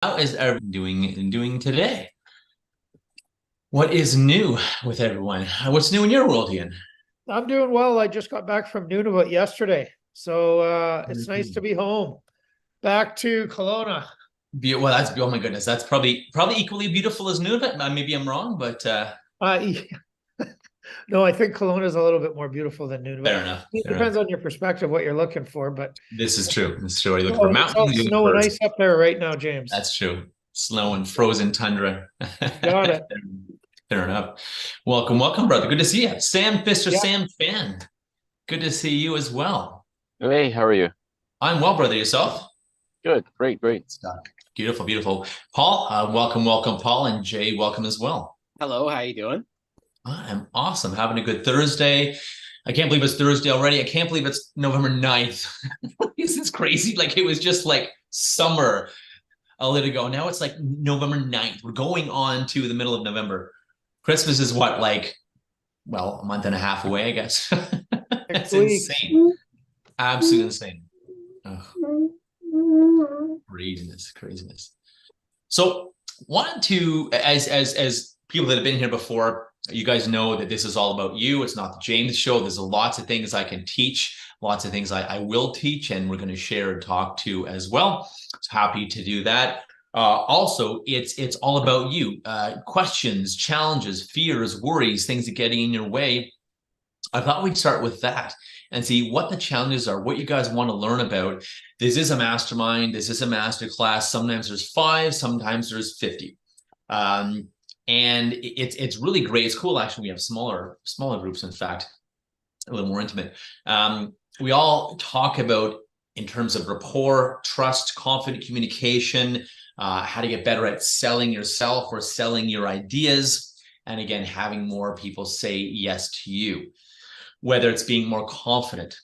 How is everyone doing today? What is new with everyone? What's new in your world, Ian? I'm doing well. I just got back from Nunavut yesterday. So it's nice to be home. Back to Kelowna. Well, that's oh my goodness, that's probably equally beautiful as Nunavut. Maybe I'm wrong, but Uh, no, I think Kelowna is a little bit more beautiful than Nunavut. fair enough. It Fair enough. depends on your perspective, what you're looking for. But This is true. This is true. Are you looking for oh, it's all mountains? Are you looking snow and for ice up there right now, James. that's true. Snow and frozen tundra. You got it. Fair enough. Welcome, brother. Good to see you. Sam Fister, Yeah. Sam Fan. Good to see you as well. Hey, how are you? I'm well, brother. Yourself? Good, great. Stuff. Beautiful, beautiful. Paul, welcome, Paul, and Jay, welcome as well. Hello, how you doing? I'm awesome. Having a good Thursday. I can't believe it's Thursday already. I can't believe it's November 9th. This is crazy. Like it was just like summer a little ago. Now it's like November 9th. We're going on to the middle of November. Christmas is what, like, well, a month and a half away, I guess. That's insane. Absolutely insane. Ugh. Craziness. So wanted to, as people that have been here before, you guys know that this is all about you. It's not the James show. There's lots of things I can teach, lots of things I will teach, and we're going to share and talk to as well. So happy to do that. Also, it's all about you. Questions, challenges, fears, worries, things that get in your way. I thought we'd start with that and see what the challenges are, what you guys want to learn about. This is a mastermind. This is a master class. Sometimes there's 5, sometimes there's 50. And it's really great. It's cool, actually. We have smaller groups, in fact, a little more intimate. We all talk about in terms of rapport, trust, confident communication, how to get better at selling yourself or selling your ideas. And again, having more people say yes to you, whether it's being more confident,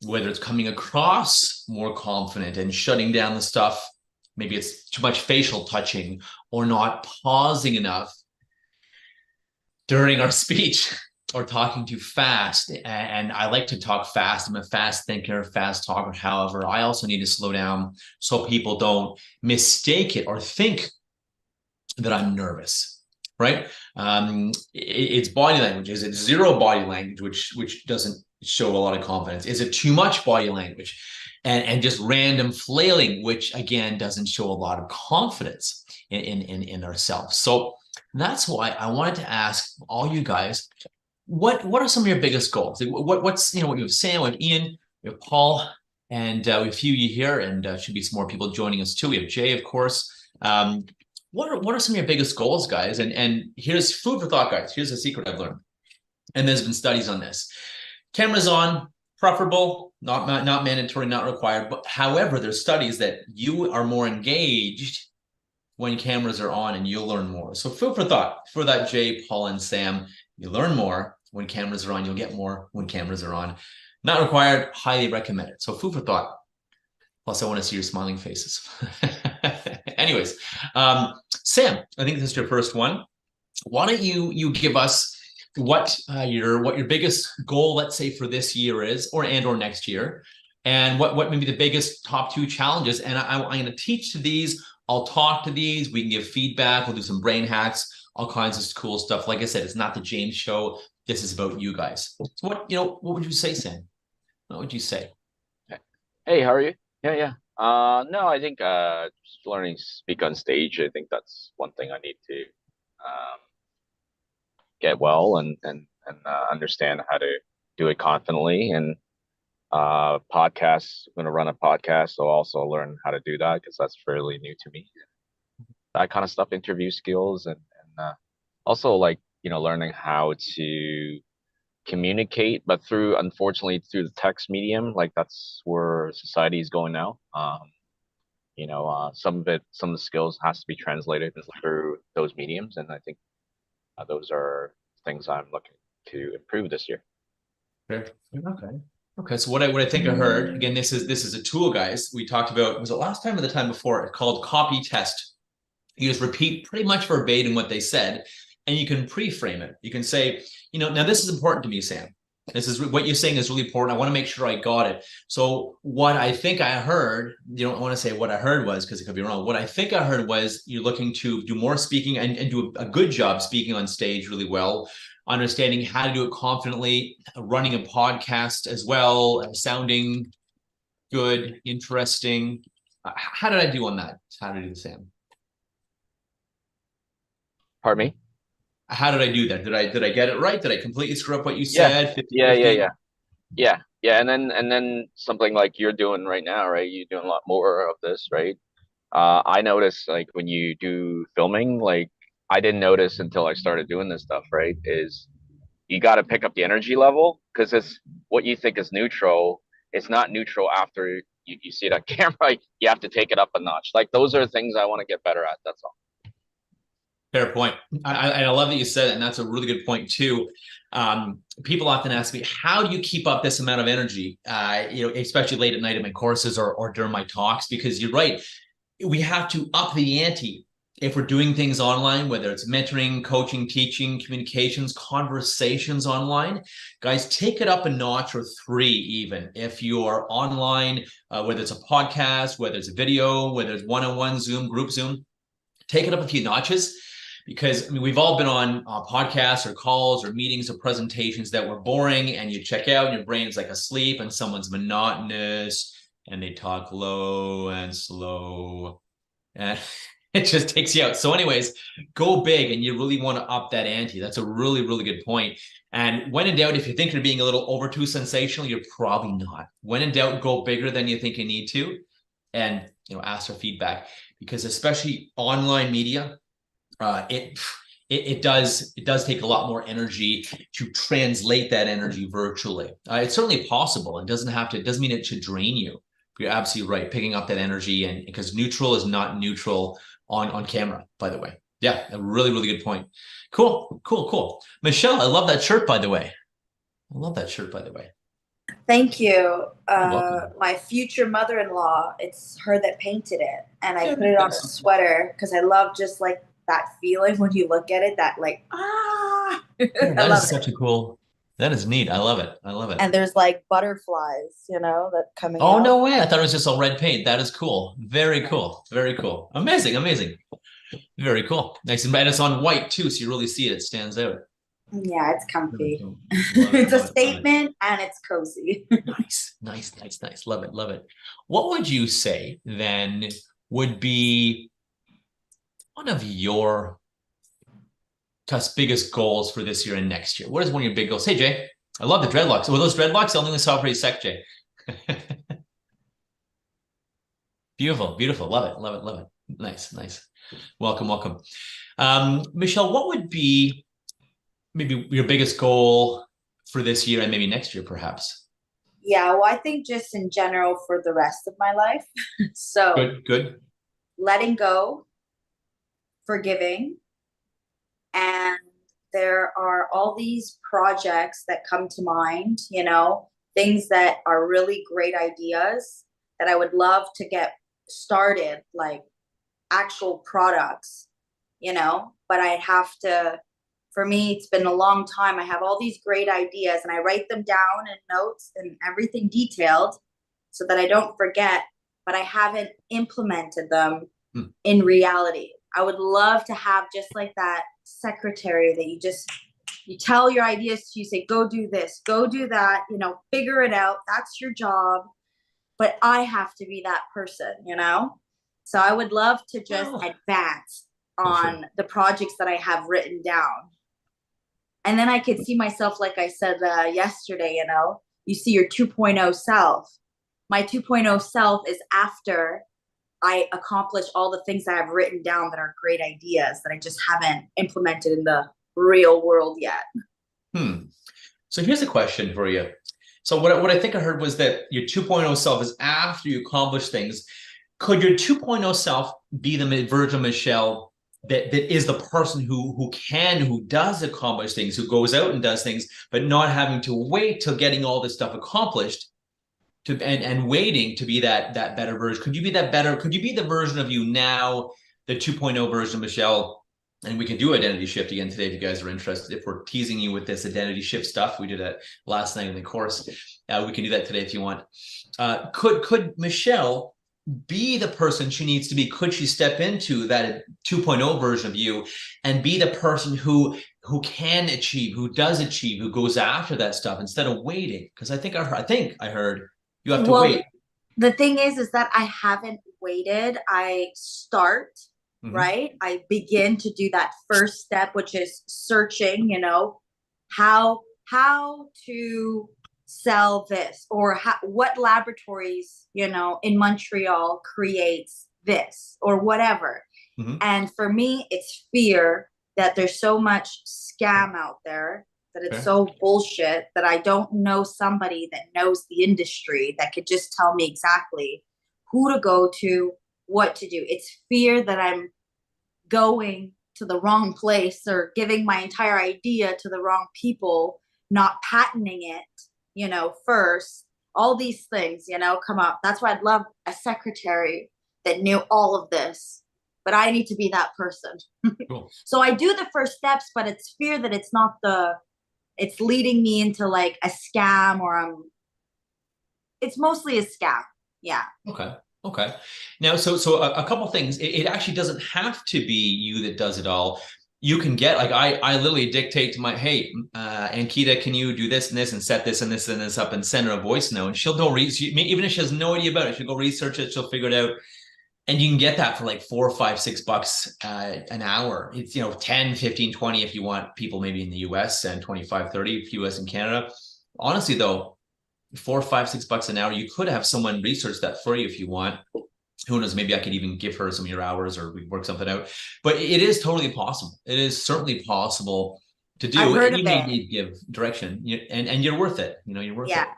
whether it's coming across more confident and shutting down the stuff. Maybe it's too much facial touching or not pausing enough during our speech or talking too fast. And I like to talk fast. I'm a fast thinker, fast talker. However, I also need to slow down so people don't mistake it or think that I'm nervous, right? It's body language. Is it zero body language, which doesn't show a lot of confidence? Is it too much body language and just random flailing, which again doesn't show a lot of confidence in ourselves? So that's why I wanted to ask all you guys, what are some of your biggest goals? What's, you know, we have Sam, we have Ian, we have Paul, and we have a few of you here, and should be some more people joining us too. We have Jay, of course. What are some of your biggest goals, guys? And here's food for thought, guys. Here's a secret I've learned, and there's been studies on this. Cameras on, preferable, not mandatory, not required. But however, there's studies that you are more engaged when cameras are on, and you'll learn more. So food for thought for that, Jay, Paul, and Sam. You learn more when cameras are on. You'll get more when cameras are on. Not required, highly recommended. So food for thought. Plus, I want to see your smiling faces. Anyways, Sam, I think this is your first one. Why don't you give us what your biggest goal, let's say, for this year is, or next year, and what maybe the biggest top 2 challenges. And I'm going to teach to these. I'll talk to these. We can give feedback. We'll do some brain hacks, all kinds of cool stuff. Like I said, it's not the James show. This is about you guys. So what would you say, Sam? What would you say? Hey, how are you? Yeah. No, I think just learning to speak on stage. I think that's one thing I need to get well and understand how to do it confidently. And podcasts, I'm going to run a podcast, so also learn how to do that because that's fairly new to me. That kind of stuff, interview skills, and also like learning how to communicate, but unfortunately through the text medium. Like that's where society is going now. Some of the skills has to be translated through those mediums, and I think those are things I'm looking to improve this year. Sure. Okay. So what I think I heard, again, this is a tool, guys. We talked about, was it last time or the time before? It's called copy test. You just repeat pretty much verbatim what they said, and you can pre-frame it. You can say, now this is important to me, Sam. This is what you're saying is really important. I want to make sure I got it. So what I think I heard, you don't want to say what I heard was, because it could be wrong. What I think I heard was you're looking to do more speaking and do a good job speaking on stage really well, understanding how to do it confidently, running a podcast as well, sounding good, interesting. How did I do on that? How did I do, Sam? Pardon me? How did I do that? Did I get it right? Did I completely screw up what you Yeah, said? 50, yeah, yeah, 50? yeah. Yeah, yeah, and then something like you're doing right now, right? You're doing a lot more of this, right? I notice like when you do filming, like I didn't notice until I started doing this stuff, right? Is you got to pick up the energy level because it's what you think is neutral. It's not neutral after you see it on camera. You have to take it up a notch. Like those are things I want to get better at. That's all. Fair point. I love that you said it, and that's a really good point too. People often ask me, how do you keep up this amount of energy? Especially late at night in my courses or during my talks, because you're right. We have to up the ante if we're doing things online, whether it's mentoring, coaching, teaching, communications, conversations online. Guys, take it up a notch or three, even if you're online, whether it's a podcast, whether it's a video, whether it's one-on-one Zoom, group Zoom, take it up a few notches. Because I mean, we've all been on podcasts or calls or meetings or presentations that were boring, and you check out and your brain is like asleep, and someone's monotonous and they talk low and slow, and it just takes you out. So anyways, go big, and you really want to up that ante. That's a really, really good point. And when in doubt, if you think you're being a little over too sensational, you're probably not. When in doubt, go bigger than you think you need to, and ask for feedback, because especially online media, it does take a lot more energy to translate that energy virtually. It's certainly possible. It doesn't mean it should drain you. You're absolutely right. Picking up that energy, and because neutral is not neutral on camera, by the way. Yeah, a really, really good point. Cool. Michelle, I love that shirt, by the way. I love that shirt, by the way. Thank you. You're welcome. My future mother-in-law, it's her that painted it. And I put it on a sweater because I love just like that feeling when you look at it, that like, ah. That is such a cool, that is neat. I love it. And there's like butterflies, that coming Oh, out. no way. I thought it was just all red paint. That is cool. Very cool. Very cool. Amazing. Very cool. Nice. And it's on white too, so you really see it. It stands out. Yeah, it's comfy. Cool. It's a statement and it's cozy. Nice. Love it. What would you say then would be one of your biggest goals for this year and next year? What is one of your big goals? Hey, Jay, I love the dreadlocks. Were those dreadlocks? I only saw for a sec, Jay. Beautiful. Love it. Nice. Welcome. Michelle, what would be maybe your biggest goal for this year and maybe next year, perhaps? Yeah, well, I think just in general for the rest of my life. So Good. Letting go, forgiving, and there are all these projects that come to mind, things that are really great ideas that I would love to get started, like actual products, but I'd have to, for me, it's been a long time. I have all these great ideas and I write them down in notes and everything detailed so that I don't forget, but I haven't implemented them in reality. I would love to have just like that secretary that you tell your ideas to, you say, go do this, go do that, figure it out. That's your job. But I have to be that person, So I would love to just advance on the projects that I have written down. And then I could see myself, like I said yesterday, you see your 2.0 self. My 2.0 self is after I accomplish all the things that I've written down that are great ideas that I just haven't implemented in the real world yet. So here's a question for you. So what I think I heard was that your 2.0 self is after you accomplish things. Could your 2.0 self be the version of Michelle that is the person who does accomplish things, who goes out and does things, but not having to wait till getting all this stuff accomplished and waiting to be that better version? Could you be that better? Could you be the version of you now, the 2.0 version of Michelle, and we can do identity shift again today if you guys are interested. If we're teasing you with this identity shift stuff, we did it last night in the course. We can do that today if you want. Could Michelle be the person she needs to be? Could she step into that 2.0 version of you and be the person who can achieve, who does achieve, who goes after that stuff instead of waiting? Because I think I heard you have to wait. The thing is that I haven't waited. I start. Right? I begin to do that first step, which is searching, you know, how to sell this, or what laboratories, you know, in Montreal creates this or whatever. And for me, it's fear that there's so much scam out there, that it's so bullshit, that I don't know somebody that knows the industry that could just tell me exactly who to go to, what to do. It's fear that I'm going to the wrong place or giving my entire idea to the wrong people, not patenting it, you know, first. All these things, you know, come up. That's why I'd love a secretary that knew all of this, but I need to be that person. Cool. So I do the first steps, but it's fear that it's not it's leading me into like a scam, or it's mostly a scam. Yeah. Okay. Now, so a couple things. It actually doesn't have to be you that does it all. You can get, like, I literally dictate to my, hey, Ankita, can you do this and this and set this and this and this up, and send her a voice note, and she'll go even if she has no idea about it, she'll go research it, she'll figure it out. And you can get that for like $4, $5, $6 an hour. It's, you know, 10, 15, 20 if you want people maybe in the US, and 25, 30 if US and Canada. Honestly, though, $4, $5, $6 an hour, you could have someone research that for you if you want. Who knows? Maybe I could even give her some of your hours, or we work something out. But it is totally possible. It is certainly possible to do. I've heard and you of may it. need to give direction, and you're worth it. You know, you're worth it.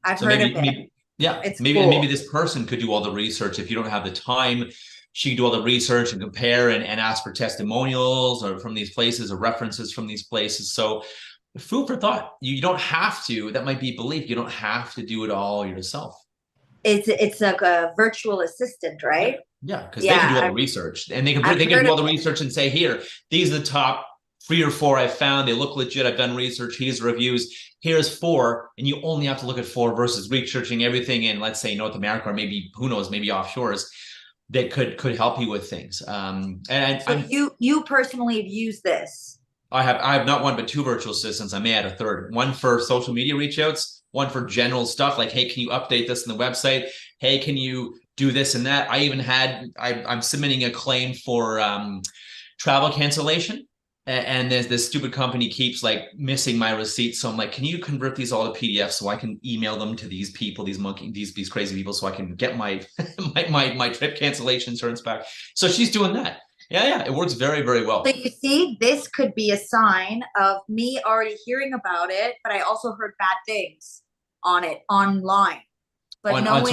I've heard of it. Yeah, it's maybe cool. Maybe this person could do all the research. If you don't have the time, she could do all the research and compare and ask for testimonials or from these places, or references from these places. So food for thought. You don't have to. That might be belief. You don't have to do it all yourself. It's like a virtual assistant, right? Yeah, because they can do all the research, and they can do all the research and say, here, these are the top 3 or 4 I've found. They look legit. I've done research. Here's reviews. Here's 4, and you only have to look at 4 versus researching everything in, let's say, North America, or maybe, who knows, maybe offshores that could help you with things. And so you personally have used this. I have not 1 but 2 virtual assistants. I may add a 3rd. 1 for social media reach outs, 1 for general stuff like, hey, can you update this in the website? Hey, can you do this and that? I even had, I'm submitting a claim for travel cancellation. And there's this stupid company keeps like missing my receipts. So I'm like, can you convert these all to PDFs so I can email them to these people, these crazy people, so I can get my my trip cancellation insurance back. So she's doing that. Yeah, it works very, very well. So you see, this could be a sign of me already hearing about it, but I also heard bad things on it online. But about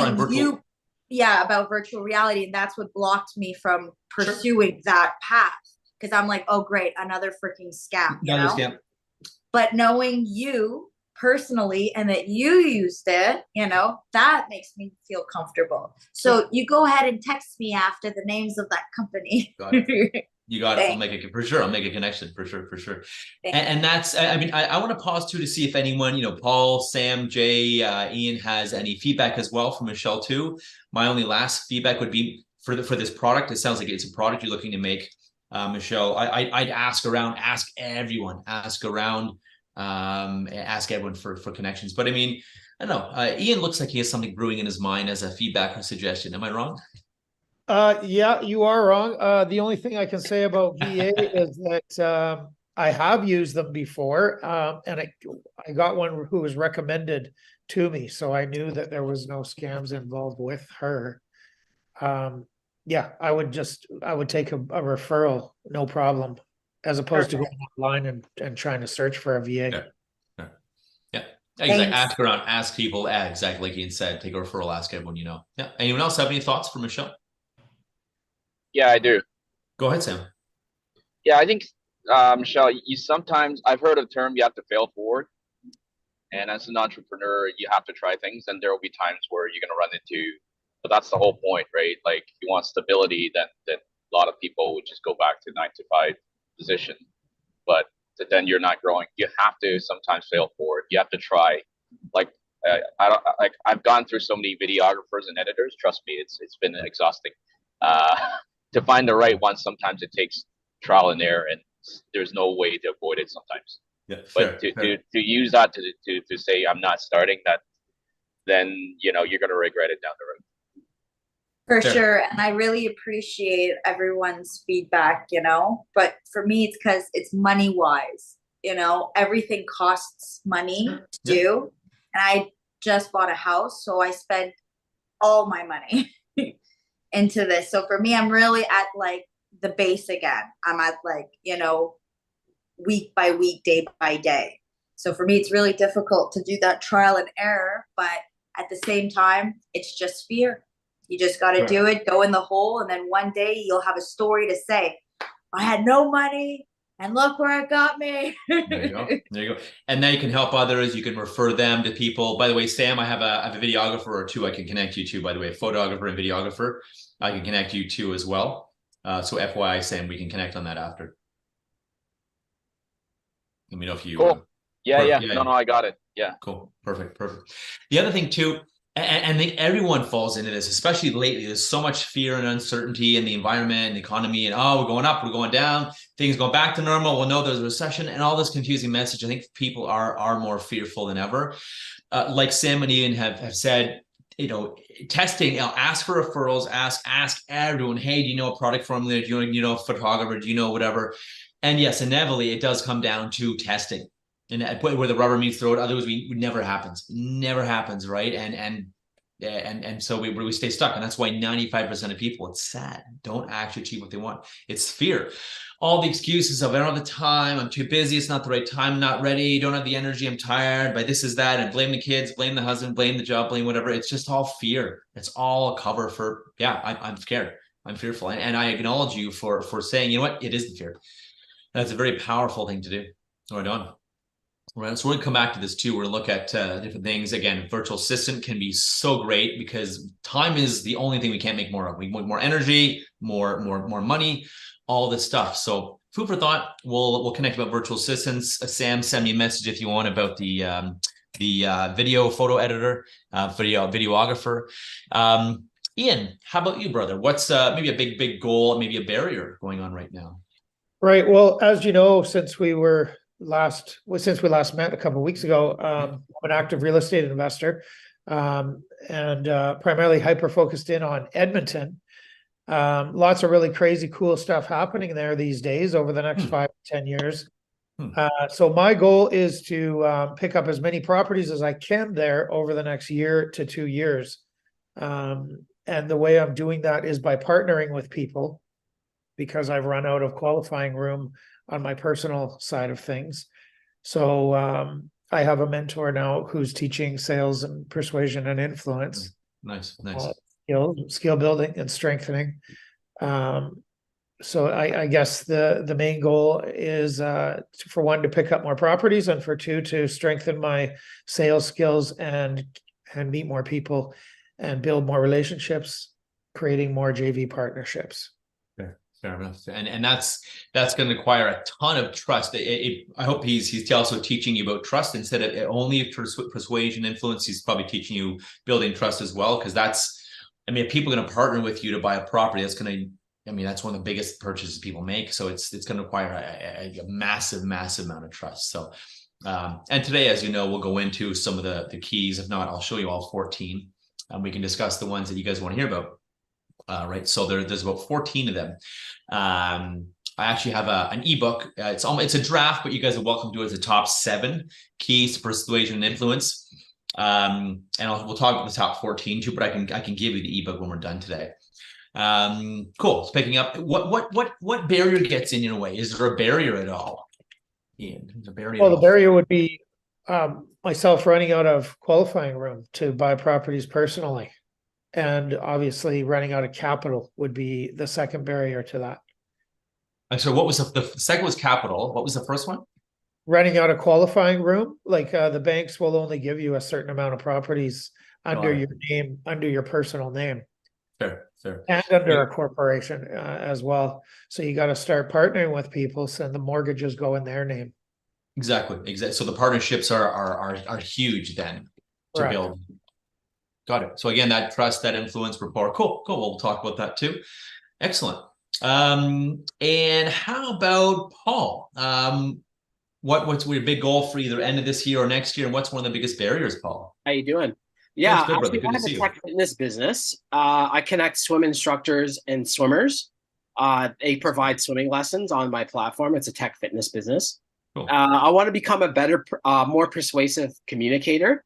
virtual reality, and that's what blocked me from pursuing that path. Because I'm like, oh, great, another freaking scam, you know? Scam. But knowing you personally and that you used it, you know, that makes me feel comfortable. So you go ahead and text me after the names of that company. Got it. You got it. I'll make it for sure. I'll make a connection for sure. And that's, I mean, I want to pause too to see if anyone, you know, Paul, Sam, Jay, Ian has any feedback as well from Michelle too. My only last feedback would be for this product. It sounds like it's a product you're looking to make. Michelle, I'd ask around, ask everyone for connections. But I mean, I don't know. Ian looks like he has something brewing in his mind as a feedback or suggestion. Am I wrong? Yeah, you are wrong. The only thing I can say about VA is that I have used them before, and I got one who was recommended to me, so I knew that there was no scams involved with her. Yeah, I would take a referral, no problem, as opposed to going online and trying to search for a VA. Yeah. Exactly. Ask around, ask people. Exactly like Ian said, take a referral, ask everyone you know. Yeah. Anyone else have any thoughts for Michelle? Yeah, I do. Go ahead, Sam. Yeah, I think, Michelle, I've heard of the term, you have to fail forward. And as an entrepreneur, you have to try things, and there will be times where you're going to run into. But that's the whole point, right? Like, if you want stability, then a lot of people would just go back to 9 to 5 position, but then you're not growing. You have to sometimes fail forward. You have to try. Like I don't like I've gone through so many videographers and editors. Trust me, it's been exhausting. Uh, to find the right one, sometimes it takes trial and error, and there's no way to avoid it sometimes. Yeah, But to use that to say I'm not starting that, then you're gonna regret it down the road. For Fair. sure. And I really appreciate everyone's feedback, but for me, it's because it's money wise, everything costs money to do. And I just bought a house, so I spent all my money into this. So for me, I'm really at like the base again. I'm at like, week by week, day by day. So for me, it's really difficult to do that trial and error, but at the same time, it's just fear. You just got to do it, go in the hole, and then one day you'll have a story to say, I had no money, and look where it got me. There you go. There you go. And now you can help others. You can refer them to people. By the way, Sam, I have a videographer or two I can connect you to, by the way, a photographer and videographer. I can connect you to as well. So FYI, Sam, we can connect on that after. Let me know if you... Cool. Yeah. Yeah. No, I got it. Yeah. Cool. Perfect. The other thing too, and I think everyone falls into this, especially lately. There's so much fear and uncertainty in the environment and the economy, and we're going up, we're going down, things going back to normal. Well, no, there's a recession, and all this confusing message. I think people are more fearful than ever. Like Sam and Ian have said, testing. Ask for referrals. Ask everyone. Hey, do you know a product formula? Do you know a photographer? Do you know whatever? And yes, inevitably, it does come down to testing. And where the rubber meets the road, otherwise it never happens, right? And so we stay stuck, and that's why 95% of people, it's sad, don't actually achieve what they want. It's fear. All the excuses of I don't have the time, I'm too busy, it's not the right time, I'm not ready, don't have the energy, I'm tired, but this is that, and blame the kids, blame the husband, blame the job, blame whatever. It's just all fear. It's all a cover for I'm scared, I'm fearful, and I acknowledge you for saying, you know what, it is the fear. That's a very powerful thing to do. Right on. Right, so we're gonna come back to this too. We're gonna look at different things. Again, virtual assistant can be so great because time is the only thing we can't make more of. We want more energy, more money, all this stuff. So food for thought. We'll connect about virtual assistants. Sam, send me a message if you want about the video photo editor, videographer. Ian, how about you, brother? What's maybe a big goal, maybe a barrier going on right now? Right. Well, as you know, since we last met a couple of weeks ago, I'm an active real estate investor, and primarily hyper-focused in on Edmonton. Lots of really crazy, cool stuff happening there these days over the next 5 to 10 years. So my goal is to pick up as many properties as I can there over the next year to 2 years. And the way I'm doing that is by partnering with people, because I've run out of qualifying room on my personal side of things. So I have a mentor now who's teaching sales and persuasion and influence. Nice. Skill building and strengthening. So I guess the main goal is for one, to pick up more properties, and for two, to strengthen my sales skills and meet more people and build more relationships, creating more JV partnerships. Fair enough. And that's going to require a ton of trust. I hope he's also teaching you about trust instead of only persuasion, influence. He's probably teaching you building trust as well, because if people are going to partner with you to buy a property, that's one of the biggest purchases people make. So it's going to require a massive amount of trust. So, and today, as you know, we'll go into some of the keys. If not, I'll show you all 14, and we can discuss the ones that you guys want to hear about. Right, so there's about 14 of them. I actually have an ebook. It's a draft, but you guys are welcome to it as the top 7 keys to persuasion and influence. And we'll talk about the top 14 too, but I can give you the ebook when we're done today. Cool. So picking up, what barrier gets in your way? Is there a barrier at all? Ian, is there a barrier? Well, the barrier would be myself running out of qualifying room to buy properties personally. And obviously running out of capital would be the second barrier to that. And so what was the second was capital. What was the first one? Running out of qualifying room. Like the banks will only give you a certain amount of properties under your name, under your personal name. Fair. And under a corporation as well. So you got to start partnering with people so the mortgages go in their name. Exactly. So the partnerships are huge then to Correct. build. Got it. So again, that trust, that influence, rapport. Cool. We'll talk about that too. Excellent. And how about Paul? What's your big goal for either end of this year or next year? And what's one of the biggest barriers, Paul? How you doing? Yeah, Good, brother. actually, Good I to have see a you. tech fitness business. I connect swim instructors and swimmers. They provide swimming lessons on my platform. It's a tech fitness business. Cool. I want to become a better, more persuasive communicator,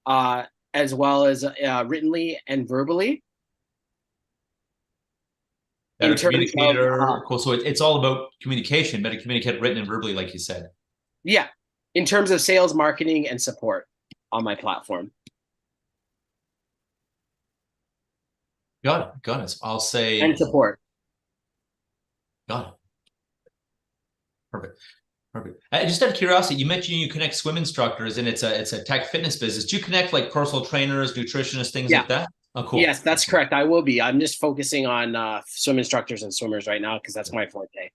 as well as writtenly and verbally. Better in terms communicator. of, Cool. So it's all about communication, better communicate written and verbally, like you said. yeah, in terms of sales, marketing, and support on my platform. Got it. So I'll say And support. got it. Perfect. Just out of curiosity, you mentioned you connect swim instructors, and it's a tech fitness business. Do you connect like personal trainers, nutritionists, things like that? Oh, cool. Yes, that's correct. I will be. I'm just focusing on swim instructors and swimmers right now because that's my forte.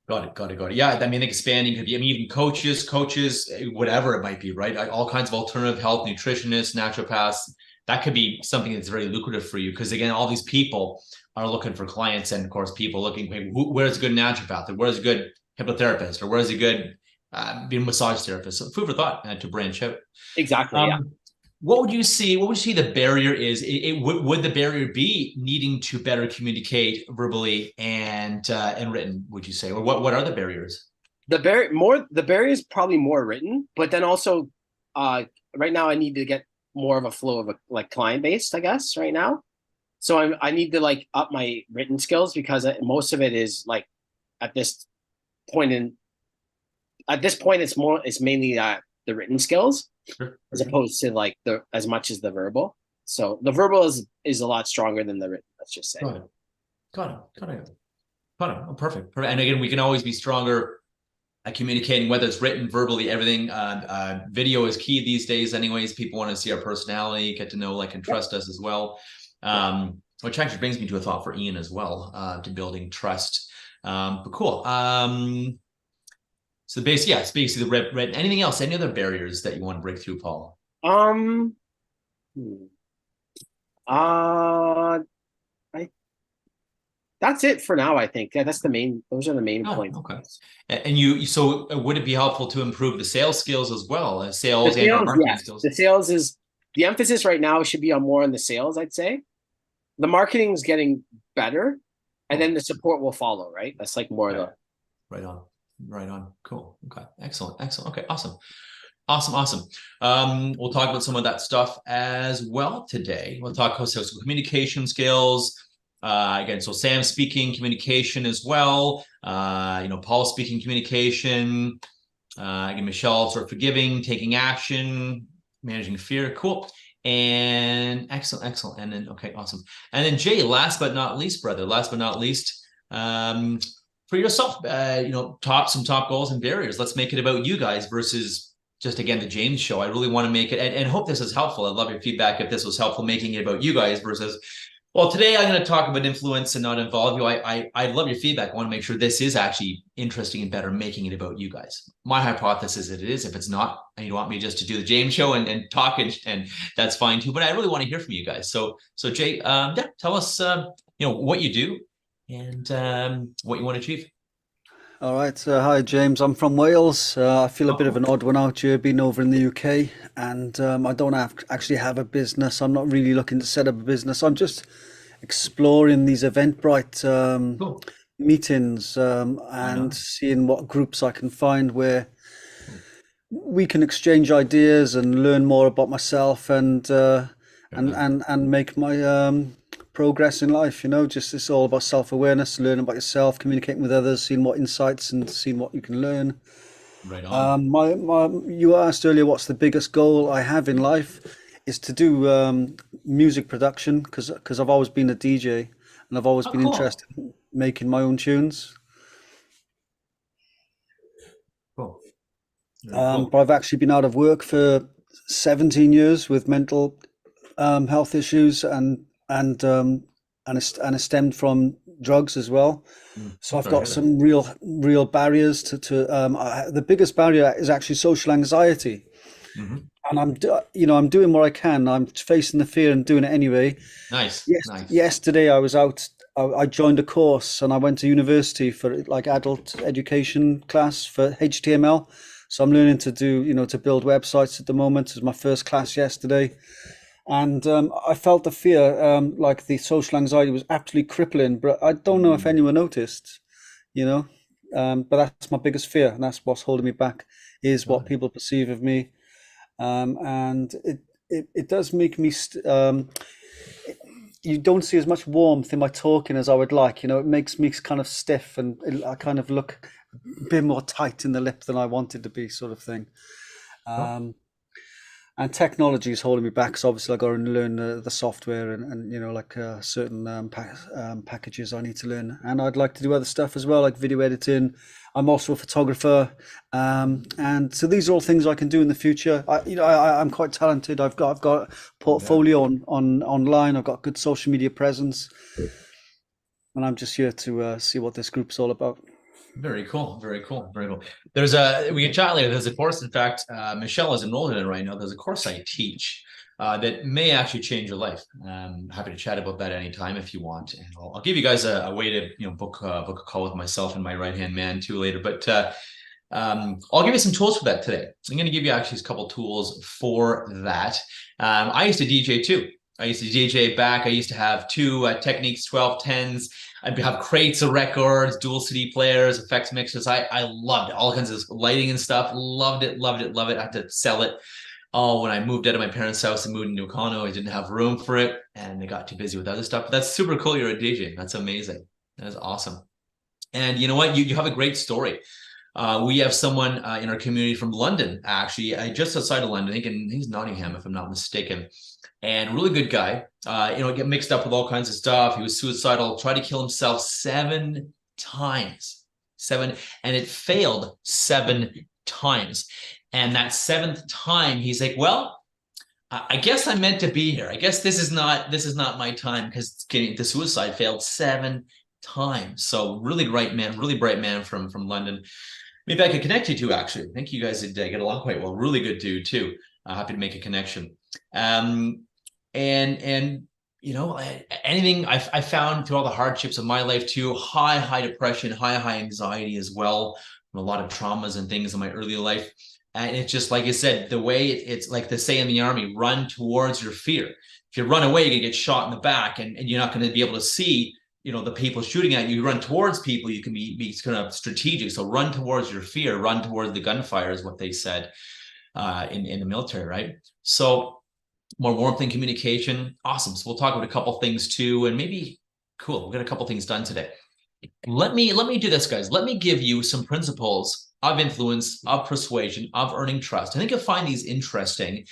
Got it. Yeah, I mean, expanding could be, I mean, even coaches, whatever it might be, right? All kinds of alternative health, nutritionists, naturopaths. That could be something that's very lucrative for you because, again, all these people are looking for clients, and of course, people looking, where's a good naturopath, or where's a good hypnotherapist, or where's a good massage therapist? So food for thought to branch out. Exactly. Yeah. What would you see the barrier is? Would the barrier be needing to better communicate verbally and written, would you say? Or what are the barriers? The barrier is probably more written, but then also right now I need to get more of a flow of like client based, I guess, right now. So I need to like up my written skills because most of it is like at this point it's mainly the written skills. Sure. As opposed to like as much as the verbal. So the verbal is a lot stronger than the written, let's just say. Got it. Oh, perfect. And again, we can always be stronger at communicating, whether it's written, verbally, everything. Video is key these days anyways. People want to see our personality, get to know, like, and trust us as well. Which actually brings me to a thought for Ian as well, to building trust. But cool. So it's basically the red. Anything else? Any other barriers that you want to break through, Paul? That's it for now. I think those are the main points. Okay. And so would it be helpful to improve the sales skills as well as sales and marketing skills? The sales is the emphasis right now should be more on the sales. I'd say the marketing is getting better, and then the support will follow. Right. That's like more of the Right on. Cool. Okay. Excellent. Okay. Awesome. We'll talk about some of that stuff as well today. We'll talk about communication skills. Again, so Sam speaking communication as well. Paul speaking communication. Again, Michelle sort of forgiving, taking action, managing fear. Cool. And excellent. And then, okay, awesome. And then Jay, last but not least, for yourself, some top goals and barriers. Let's make it about you guys versus just, again, the James show. I really want to make it, and hope this is helpful. I'd love your feedback if this was helpful, making it about you guys versus, well, today I'm going to talk about influence and not involve you. I love your feedback. I want to make sure this is actually interesting and better, making it about you guys. My hypothesis is it is. If it's not, and you want me just to do the James show and talk, and that's fine too. But I really want to hear from you guys. So Jay, tell us, what you do and what you want to achieve. All right. Hi, James. I'm from Wales. I feel a bit of an odd one out here being over in the UK, and I don't actually have a business. I'm not really looking to set up a business. I'm just exploring these Eventbrite meetings and seeing what groups I can find where we can exchange ideas and learn more about myself and make my progress in life. Just it's all about self-awareness, learning about yourself, communicating with others, seeing what insights and seeing what you can learn. Right on. You asked earlier what's the biggest goal I have in life is to do music production because I've always been a DJ and I've always been interested in making my own tunes. Cool. But I've actually been out of work for 17 years with mental health issues, and and it stemmed from drugs as well. So I've Sorry to got hear some real barriers to the biggest barrier is actually social anxiety. that. And I'm doing what I can. I'm facing the fear and doing it anyway. Nice, Yes, nice. yesterday I was out. I joined a course and I went to university for like adult education class for HTML. So I'm learning to do, to build websites at the moment. It was my first class yesterday. And I felt the fear, like the social anxiety was absolutely crippling, but I don't know if anyone noticed, you know. But that's my biggest fear, and that's what's holding me back, is what people perceive of me. And it does make me, you don't see as much warmth in my talking as I would like, it makes me kind of stiff, and I kind of look a bit more tight in the lip than I wanted to be, sort of thing. And technology is holding me back, because obviously I've got to learn the software and like certain packages I need to learn. And I'd like to do other stuff as well, like video editing. I'm also a photographer, and so these are all things I can do in the future. I'm quite talented. I've got a portfolio on online. I've got good social media presence, and I'm just here to see what this group's all about. Very cool. Very cool. Very cool. We can chat later. There's a course. In fact, Michelle is enrolled in it right now. There's a course I teach that may actually change your life. Happy to chat about that anytime if you want. And I'll give you guys a way to, book a call with myself and my right-hand man too later. But I'll give you some tools for that today. I'm going to give you actually a couple tools for that. I used to DJ too. I used to DJ back. I used to have two Techniques 1210s. I'd have crates of records, dual CD players, effects mixers. I loved it. All kinds of lighting and stuff. Loved it, loved it, loved it. I had to sell it. Oh, when I moved out of my parents' house and moved into a condo, I didn't have room for it, and I got too busy with other stuff. But that's super cool. You're a DJ. That's amazing. That is awesome. And you know what? You have a great story. We have someone in our community from London, actually, just outside of London. I think he's Nottingham, if I'm not mistaken. And really good guy, get mixed up with all kinds of stuff. He was suicidal, tried to kill himself 7 times, and it failed 7 times. And that 7th time, he's like, well, I guess I'm meant to be here. I guess this is not my time, because the suicide failed 7 times. So really bright man from London. Maybe I could connect you two, actually. I think you guys would get along quite well. Really good dude too. Happy to make a connection. And anything I found through all the hardships of my life too, high depression, high anxiety as well, from a lot of traumas and things in my early life. And it's just like I said, the way it's like they say in the army, run towards your fear. If you run away, you're gonna get shot in the back, and you're not going to be able to see the people shooting at you. You run towards people, you can be kind of strategic. So run towards your fear, run towards the gunfire is what they said in the military, right? So more warmth and communication. Awesome. So we'll talk about a couple things too, and maybe cool. We'll get a couple things done today. Let me do this, guys. Let me give you some principles of influence, of persuasion, of earning trust. I think you'll find these interesting,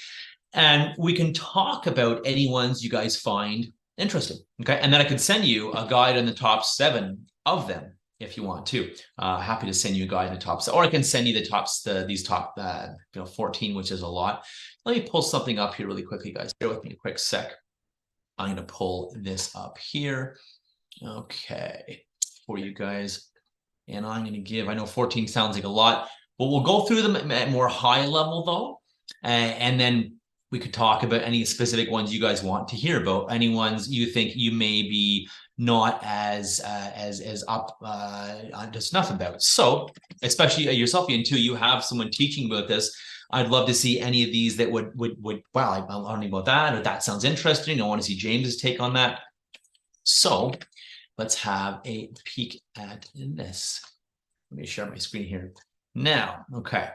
and we can talk about any ones you guys find interesting. Okay, and then I can send you a guide on the top 7 of them if you want to. Happy to send you a guide in the top 7, or I can send you these top 14, which is a lot. Let me pull something up here really quickly, guys. Bear with me a quick sec. I'm going to pull this up here. Okay, for you guys. And I'm going to give, I know 14 sounds like a lot, but we'll go through them at more high level though. And then we could talk about any specific ones you guys want to hear about, any ones you think you may be not as up just enough about. So especially yourself, Ian, too, you have someone teaching about this. I'd love to see any of these that would wow, I'm learning about that, or that sounds interesting. I want to see James's take on that. So let's have a peek at this. Let me share my screen here now. Okay,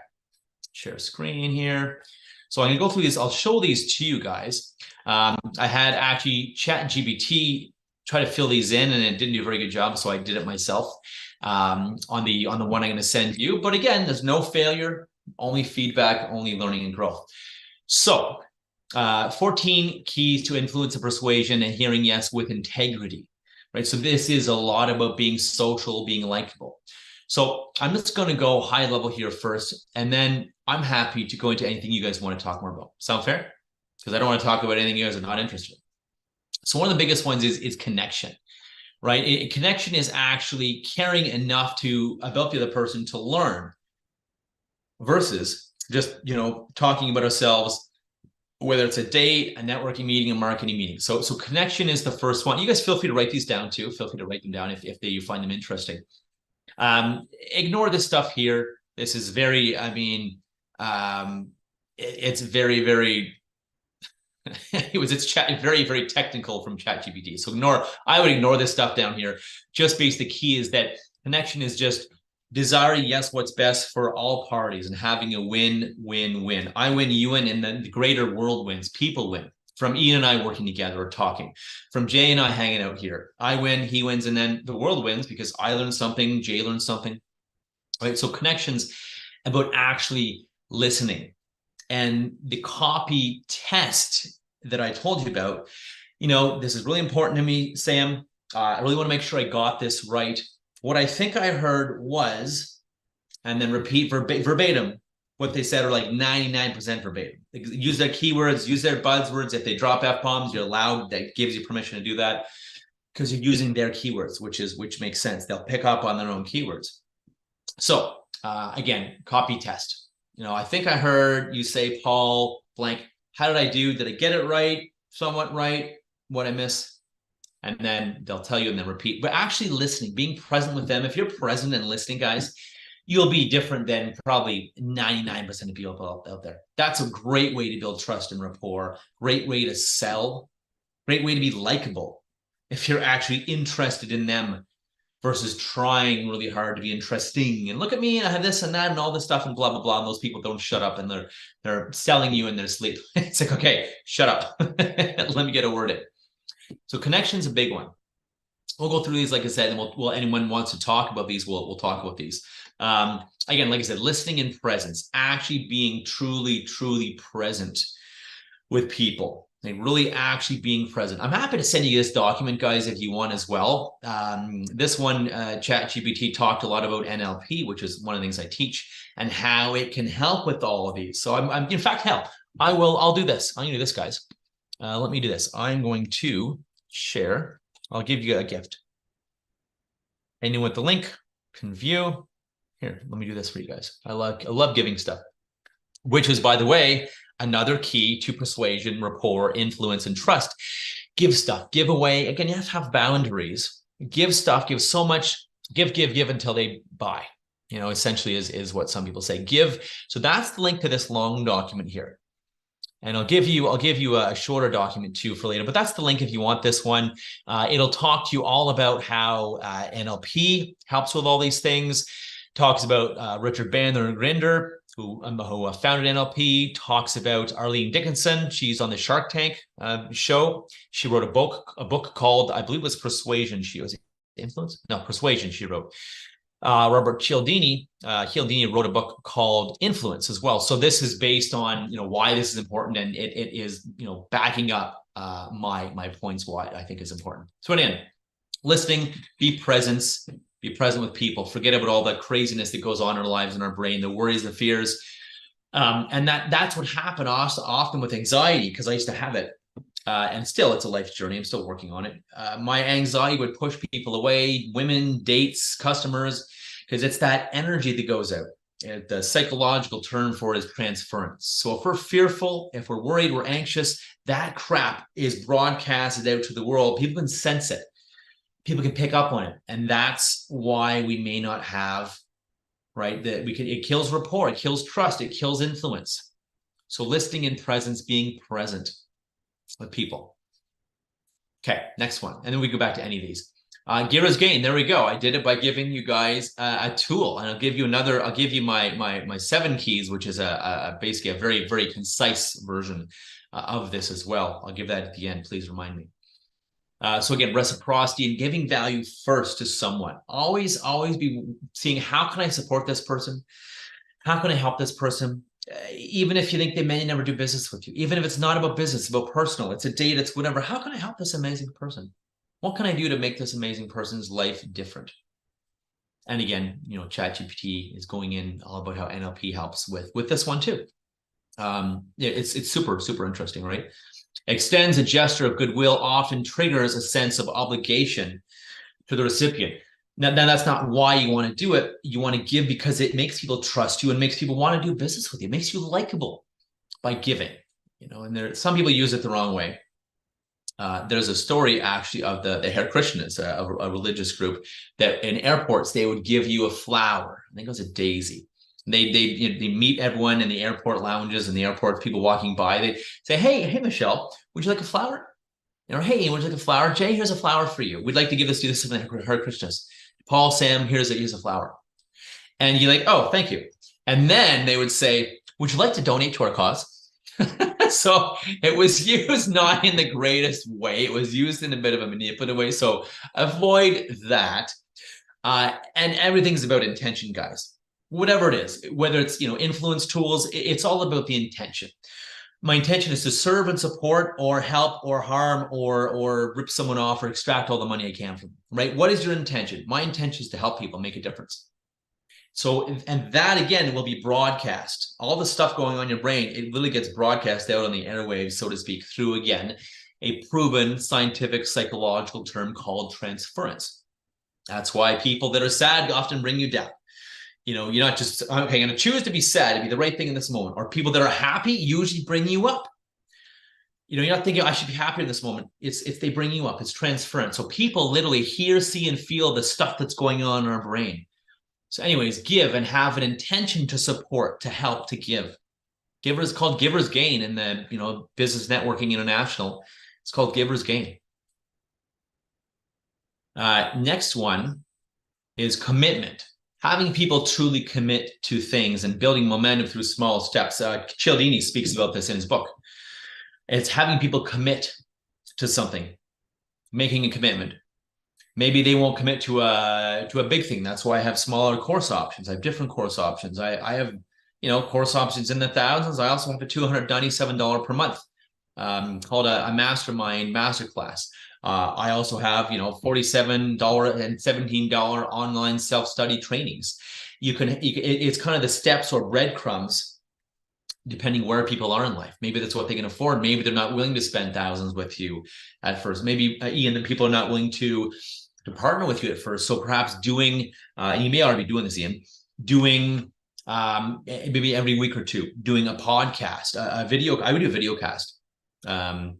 share screen here. So I'm gonna go through these. I'll show these to you guys. I had actually ChatGPT try to fill these in, and it didn't do a very good job, so I did it myself on the one I'm going to send you. But again, there's no failure, only feedback, only learning and growth. So 14 keys to influence and persuasion and hearing yes with integrity, right? So this is a lot about being social, being likable. So I'm just going to go high level here first, and then I'm happy to go into anything you guys want to talk more about. Sound fair? Because I don't want to talk about anything you guys are not interested in. So one of the biggest ones is connection, right? Connection is actually caring enough about the other person to learn versus just, talking about ourselves, whether it's a date, a networking meeting, a marketing meeting. So connection is the first one. You guys feel free to write these down too. Feel free to write them down if you find them interesting. Ignore this stuff here. This is very, it's very, very, it's very, very technical from ChatGPT. So I would ignore this stuff down here. Just because the key is that connection is just desiring, yes, what's best for all parties and having a win-win-win. I win, you win, and then the greater world wins. People win. From Ian and I working together or talking. From Jay and I hanging out here. I win, he wins, and then the world wins because I learned something, Jay learned something. Right? So connections about actually listening. And the copy test that I told you about, this is really important to me, Sam. I really want to make sure I got this right. What I think I heard was, and then repeat verbatim, what they said are like 99% verbatim. Use their keywords, use their buzzwords. If they drop F-bombs, you're allowed, that gives you permission to do that because you're using their keywords, which makes sense. They'll pick up on their own keywords. So again, copy test. I think I heard you say, Paul, blank, how did I do? Did I get it right? Somewhat right? What I miss? And then they'll tell you and then repeat. But actually listening, being present with them. If you're present and listening, guys, you'll be different than probably 99% of people out there. That's a great way to build trust and rapport. Great way to sell. Great way to be likable. If you're actually interested in them versus trying really hard to be interesting and look at me and I have this and that and all this stuff and blah, blah, blah. And those people don't shut up and they're selling you in their sleep. It's like, okay, shut up. Let me get a word in. So connection's a big one. We'll go through these, like I said, and we'll anyone wants to talk about these, we'll talk about these. Again, like I said, listening and presence, actually being truly, truly present with people. Like really actually being present. I'm happy to send you this document, guys, if you want as well. This one, ChatGPT talked a lot about NLP, which is one of the things I teach, and how it can help with all of these. So I'm in fact, I'll do this. I'm gonna do this, guys. Let me do this. I'm going to share. I'll give you a gift. Anyone with the link can view. Here, let me do this for you guys. I love giving stuff, which is, by the way, another key to persuasion, rapport, influence, and trust. Give stuff, give away. Again, you have to have boundaries. Give stuff, give so much, give until they buy. Essentially is what some people say. Give. So that's the link to this long document here. And I'll give you a shorter document too for later, but that's the link if you want this one. It'll talk to you all about how NLP helps with all these things. Talks about Richard Bandler Grinder, who founded NLP. Talks about Arlene Dickinson. She's on the Shark Tank show. She wrote a book called, I believe it was Persuasion. She was Influence? No, Persuasion she wrote. Robert Cialdini wrote a book called Influence as well. So this is based on why this is important, and it is backing up my points why I think is important. So again, listening, be present with people. Forget about all the craziness that goes on in our lives, in our brain, the worries, the fears, and that's what happened often with anxiety, because I used to have it. And still, it's a life journey. I'm still working on it. My anxiety would push people away, women, dates, customers, because it's that energy that goes out. The psychological term for it is transference. So if we're fearful, if we're worried, we're anxious, that crap is broadcasted out to the world. People can sense it. People can pick up on it. And that's why we may not have, right? It kills rapport, it kills trust, it kills influence. So listening and presence, being present with people. Okay, next one. And then we go back to any of these. Gira's gain. There we go. I did it by giving you guys a tool, and I'll give you my 7 keys, which is basically a very, very concise version of this as well. I'll give that at the end. Please remind me. So again, reciprocity and giving value first to someone. Always be seeing, how can I support this person? How can I help this person? Even if you think they may never do business with you, even if it's not about business, it's about personal, it's a date, it's whatever. How can I help this amazing person? What can I do to make this amazing person's life different? And again, ChatGPT is going in all about how NLP helps with this one too. It's super, super interesting, right? Extends a gesture of goodwill, often triggers a sense of obligation to the recipient. Now, that's not why you want to do it. You want to give because it makes people trust you and makes people want to do business with you. It makes you likable by giving, and some people use it the wrong way. There's a story actually of the Hare Krishnas, a religious group, that in airports, they would give you a flower. I think it was a daisy. They meet everyone in the airport lounges and the airport, people walking by. They say, hey, Michelle, would you like a flower? Or, hey, would you like a flower? Jay, here's a flower for you. We'd like to give this to this to the Hare Krishnas. Paul, Sam, here's a flower. And you're like, oh, thank you. And then they would say, would you like to donate to our cause? So it was used not in the greatest way. It was used in a bit of a manipulative way. So avoid that. And everything's about intention, guys. Whatever it is, whether it's influence tools, it's all about the intention. My intention is to serve and support or help or harm or rip someone off or extract all the money I can from them, right? What is your intention? My intention is to help people make a difference. So, and that again will be broadcast. All the stuff going on in your brain, it literally gets broadcast out on the airwaves, so to speak, through, again, a proven scientific psychological term called transference. That's why people that are sad often bring you down. You're not just, okay, I'm going to choose to be sad, to be the right thing in this moment. Or people that are happy usually bring you up. You're not thinking, I should be happy in this moment. It's they bring you up. It's transference. So people literally hear, see, and feel the stuff that's going on in our brain. So anyways, give and have an intention to support, to help, to give. Givers called Giver's Gain in the Business Networking International. It's called Giver's Gain. Next one is commitment. Having people truly commit to things and building momentum through small steps. Cialdini speaks about this in his book. It's having people commit to something, making a commitment. Maybe they won't commit to a big thing. That's why I have smaller course options. I have different course options. I have course options in the thousands. I also have a $297 per month called a mastermind masterclass. I also have $47 and $17 online self-study trainings. It's kind of the steps or breadcrumbs depending where people are in life. Maybe that's what they can afford. Maybe they're not willing to spend thousands with you at first. Maybe Ian, the people are not willing to partner with you at first. So perhaps doing, and you may already be doing this, Ian, doing maybe every week or two, doing a podcast, a video. I would do a video cast. And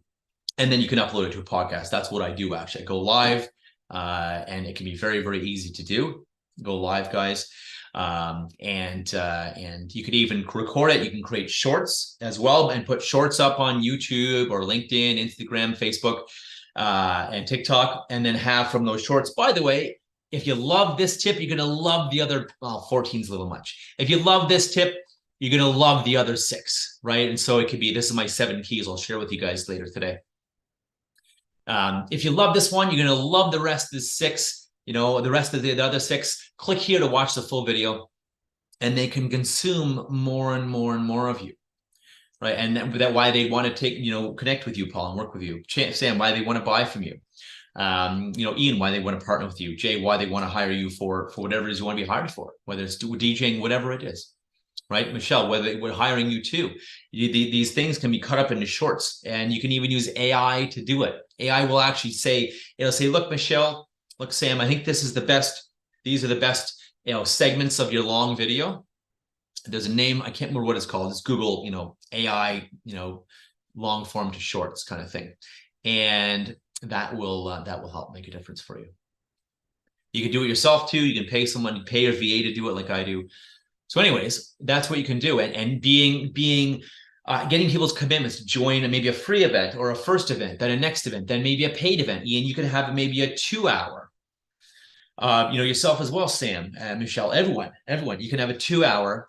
then you can upload it to a podcast. That's what I do, actually. I go live, and it can be very, very easy to do. Go live, guys. And you could even record it. You can create shorts as well and put shorts up on YouTube or LinkedIn, Instagram, Facebook, and TikTok, and then have from those shorts. By the way, if you love this tip, you're going to love the other, 14's a little much. If you love this tip, you're going to love the other 6, right? And so it could be, this is my 7 keys I'll share with you guys later today. If you love this one, you're going to love the rest of the 6. The rest of the other 6, click here to watch the full video, and they can consume more and more and more of you, right? And that why they want to take, connect with you, Paul, and work with you. Sam, why they want to buy from you. Ian, why they want to partner with you. Jay, why they want to hire you for whatever it is you want to be hired for, whether it's DJing, whatever it is, right? Michelle, whether we're hiring you too. These things can be cut up into shorts, and you can even use AI to do it. AI will actually say, it'll say, look, Michelle, look, Sam, I think this is the best. These are the best, segments of your long video. There's a name, I can't remember what it's called. It's Google, AI, long form to shorts kind of thing. And that will help make a difference for you. You can do it yourself too. You can pay someone, pay your VA to do it like I do. So anyways, that's what you can do. And getting people's commitments to join maybe a free event or a first event, then a next event, then maybe a paid event. Ian, you can have maybe a 2-hour. Yourself as well, Sam, Michelle, everyone, you can have a 2-hour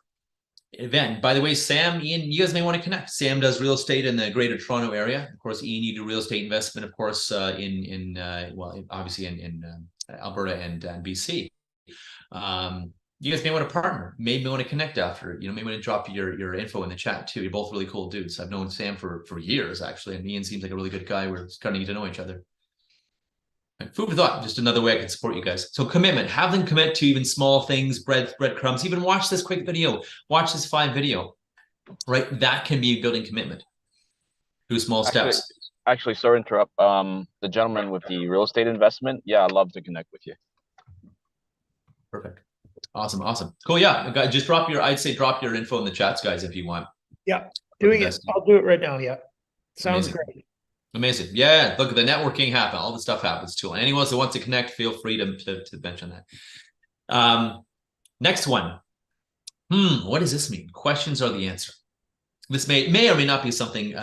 event. By the way, Sam, Ian, you guys may want to connect. Sam does real estate in the Greater Toronto area. Of course, Ian, you do real estate investment, of course, obviously in Alberta and BC. You guys may want to partner, maybe want to connect after, maybe want to drop your info in the chat too. You're both really cool dudes. I've known Sam for years, actually, and Ian seems like a really good guy. We're starting to know each other. And food for thought, just another way I can support you guys. So commitment, have them commit to even small things, breadcrumbs, even watch this quick video, watch this 5 video, right? That can be building commitment. Do small Actually, steps. actually, sorry to interrupt. The gentleman with the real estate investment, yeah, I'd love to connect with you. Perfect. Awesome. Cool. Yeah. Just drop your info in the chats, guys, if you want. Yeah, doing it. I'll do it right now. Yeah. Sounds great. Amazing. Yeah. Look, the networking happens. All the stuff happens too. Anyone who wants to connect, feel free to mention that. Next one. What does this mean? Questions are the answer. This may or may not be something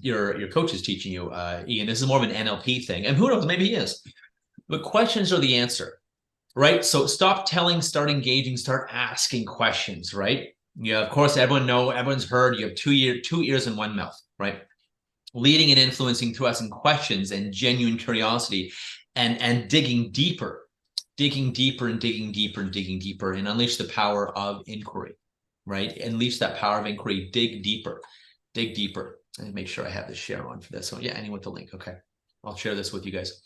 your coach is teaching you, Ian. This is more of an NLP thing. And who knows, maybe he is. But questions are the answer, right? So stop telling, start engaging, start asking questions, right? Yeah, of course, everyone's heard you have two ears and one mouth, right? Leading and influencing through asking questions and genuine curiosity and digging deeper and unleash the power of inquiry, right? Unleash that power of inquiry, dig deeper. And make sure I have the share on for this. So yeah, anyone with the link. Okay. I'll share this with you guys.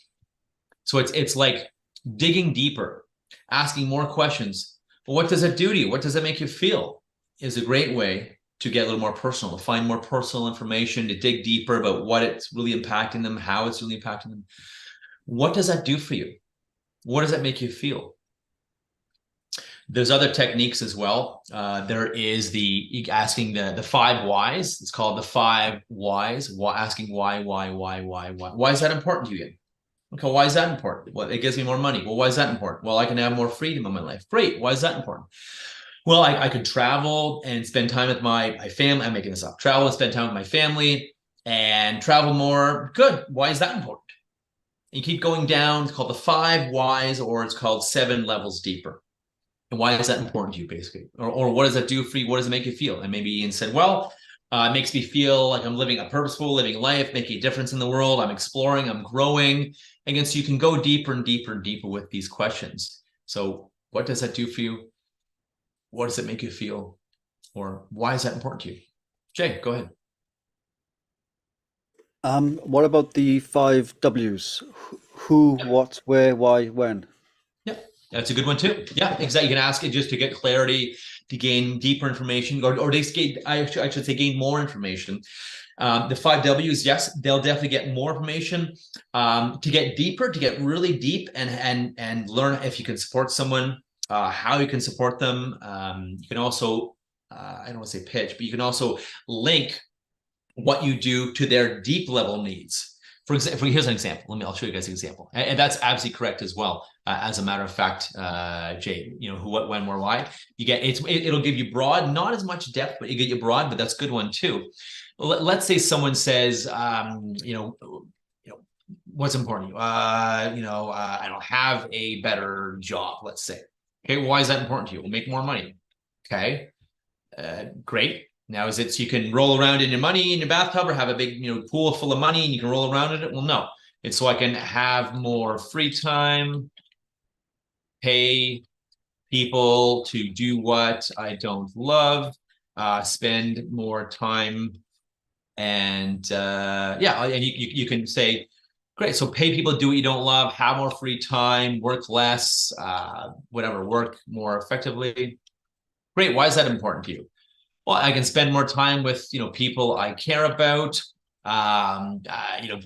So it's like digging deeper, asking more questions. Well, what does it do to you? What does it make you feel? Is a great way to get a little more personal, to find more personal information, to dig deeper about what it's really impacting them, how it's really impacting them. What does that do for you? What does that make you feel? There's other techniques as well. There is asking the 5 whys. It's called the 5 whys. Asking why. Why is that important to you? Okay, why is that important? Well, it gives me more money. Well, why is that important? Well, I can have more freedom in my life. Great. Why is that important? Well, I could travel and spend time with my family. I'm making this up. Travel and spend time with my family and travel more. Good. Why is that important? And you keep going down. It's called the 5 whys, or it's called 7 levels deeper. And why is that important to you, basically? Or what does that do for you? What does it make you feel? And maybe Ian said, well, it makes me feel like I'm living a purposeful living life, making a difference in the world. I'm exploring, I'm growing. Again, so you can go deeper and deeper and deeper with these questions. So what does that do for you? What does it make you feel? Or why is that important to you? Jay, go ahead. What about the 5 W's? Who, what, where, why, when? Yeah, that's a good one too. Yeah, exactly. You can ask it just to get clarity, to gain deeper information, or I should say gain more information. The 5 W's, yes, they'll definitely get more information. To get deeper, to get really deep and learn if you can support someone, how you can support them. You can also, I don't want to say pitch, but you can also link what you do to their deep level needs. For example, here's an example. I'll show you guys an example. And that's absolutely correct as well. As a matter of fact, Jay, who, what, when, where, why. You get it'll give you broad, not as much depth, but you get you broad, but that's a good one too. Let's say someone says, what's important to you? I don't have a better job, let's say. Okay, well, why is that important to you? We'll make more money. Okay, great. Now, is it so you can roll around in your money in your bathtub, or have a big pool full of money and you can roll around in it? Well, no. It's so I can have more free time, pay people to do what I don't love, spend more time, and and you can say, great, so pay people to do what you don't love, have more free time, work less, work more effectively. Great, why is that important to you? Well, I can spend more time with people I care about,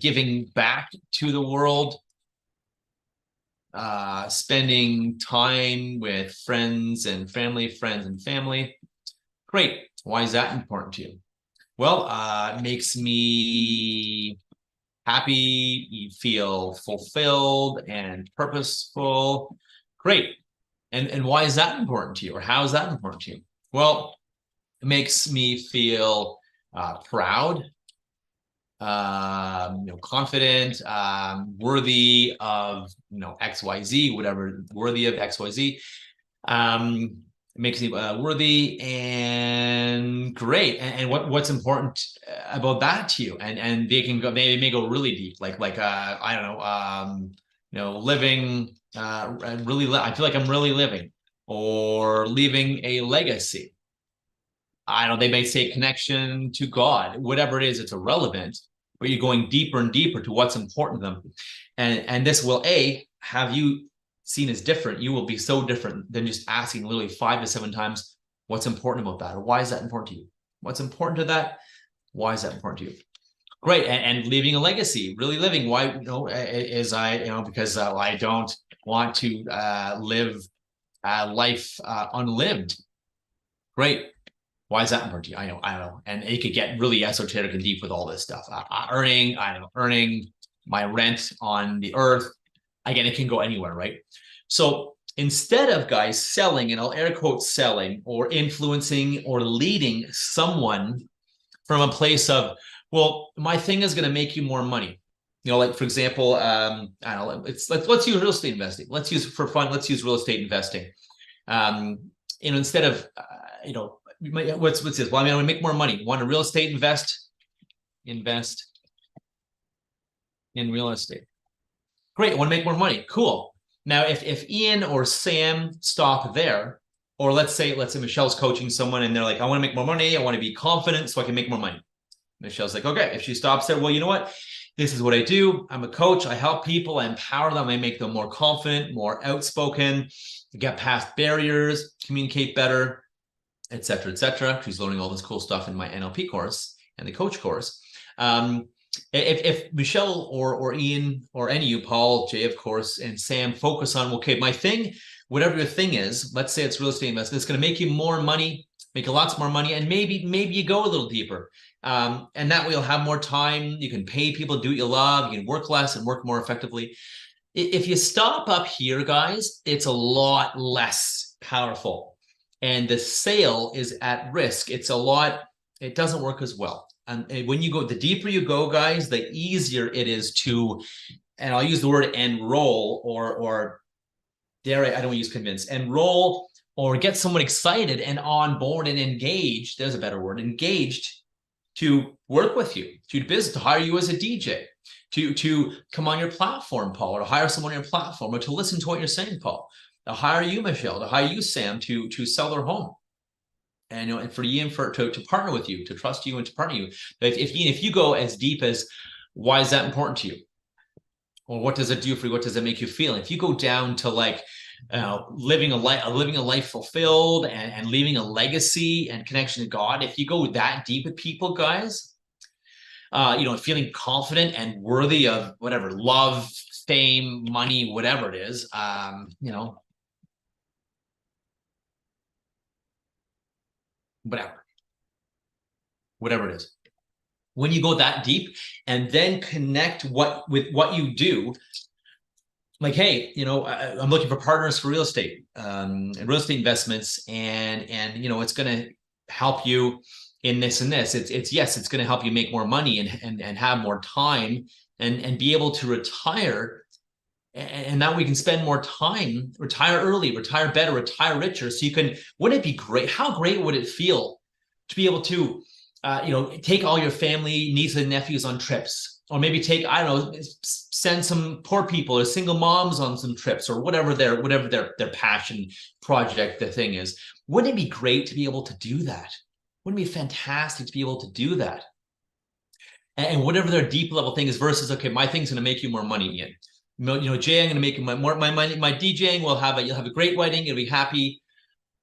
giving back to the world, spending time with friends and family. Great. Why is that important to you? Well, it makes me happy, you feel fulfilled and purposeful. Great. And why is that important to you? Or how is that important to you? Well, it makes me feel proud, confident, worthy of XYZ, whatever, worthy of XYZ. It makes me worthy and great. And what's important about that to you? And they may go really deep, like I don't know, living I feel like I'm really living, or leaving a legacy. I don't know, they may say connection to God, whatever it is, it's irrelevant, but you're going deeper and deeper to what's important to them. And this will have you seen as different. You will be so different than just asking literally 5 to 7 times what's important about that, or why is that important to you? What's important to that? Why is that important to you? Great. And leaving a legacy, really living. Why, is I, because I don't want to live life unlived. Great. Why is that important to you? I know. And it could get really esoteric and deep with all this stuff. Earning my rent on the earth. Again, it can go anywhere, right? So instead of guys selling, and I'll air quote selling, or influencing or leading someone from a place of, well, my thing is going to make you more money. Like, for example, I don't know, let's use real estate investing. Let's use real estate investing. Instead of, what's this? Well, I want to make more money. Want to real estate invest in real estate. Great. I want to make more money. Cool. Now, if Ian or Sam stop there, or let's say Michelle's coaching someone and they're like, I want to make more money. I want to be confident so I can make more money. Michelle's like, okay. If she stops there, well, you know what? This is what I do. I'm a coach. I help people. I empower them. I make them more confident, more outspoken, get past barriers, communicate better, et cetera, et cetera. She's learning all this cool stuff in my NLP course and the coach course. If Michelle or Ian or any of you, Paul, Jay, of course, and Sam focus on, okay, my thing, whatever your thing is, let's say it's real estate investment, it's going to make you more money, make you lots more money, and maybe you go a little deeper. And that way you'll have more time. You can pay people to do what you love. You can work less and work more effectively. If you stop up here, guys, it's a lot less powerful. And the sale is at risk. It doesn't work as well. And when you go, the deeper you go, guys, the easier it is to, and I'll use the word enroll or dare I don't want to use convince, enroll or get someone excited and on board and engaged. There's a better word, engaged, to work with you, to hire you as a DJ, to come on your platform, Paul, or to hire someone on your platform, or to listen to what you're saying, Paul, to hire you, Michelle, to hire you, Sam, to sell their home. And, and for Ian to partner with you, to trust you and to partner you. If you go as deep as, why is that important to you? Or what does it do for you? What does it make you feel? If you go down to like living a life fulfilled and leaving a legacy and connection to God, if you go that deep with people, guys, feeling confident and worthy of whatever, love, fame, money, whatever it is, whatever it is. When you go that deep and then connect with what you do, like, hey, I'm looking for partners for real estate and real estate investments, and it's going to help you in this and this. It's going to help you make more money and have more time and be able to retire. And now we can spend more time, retire early, retire better, retire richer. So wouldn't it be great? How great would it feel to be able to, take all your family, nieces and nephews on trips, or maybe send some poor people or single moms on some trips, or whatever their passion project, the thing is. Wouldn't it be great to be able to do that? Wouldn't it be fantastic to be able to do that? And whatever their deep level thing is versus, okay, my thing's going to make you more money, Ian. Jay, I'm going to make my money. My DJing you'll have a great wedding. You'll be happy.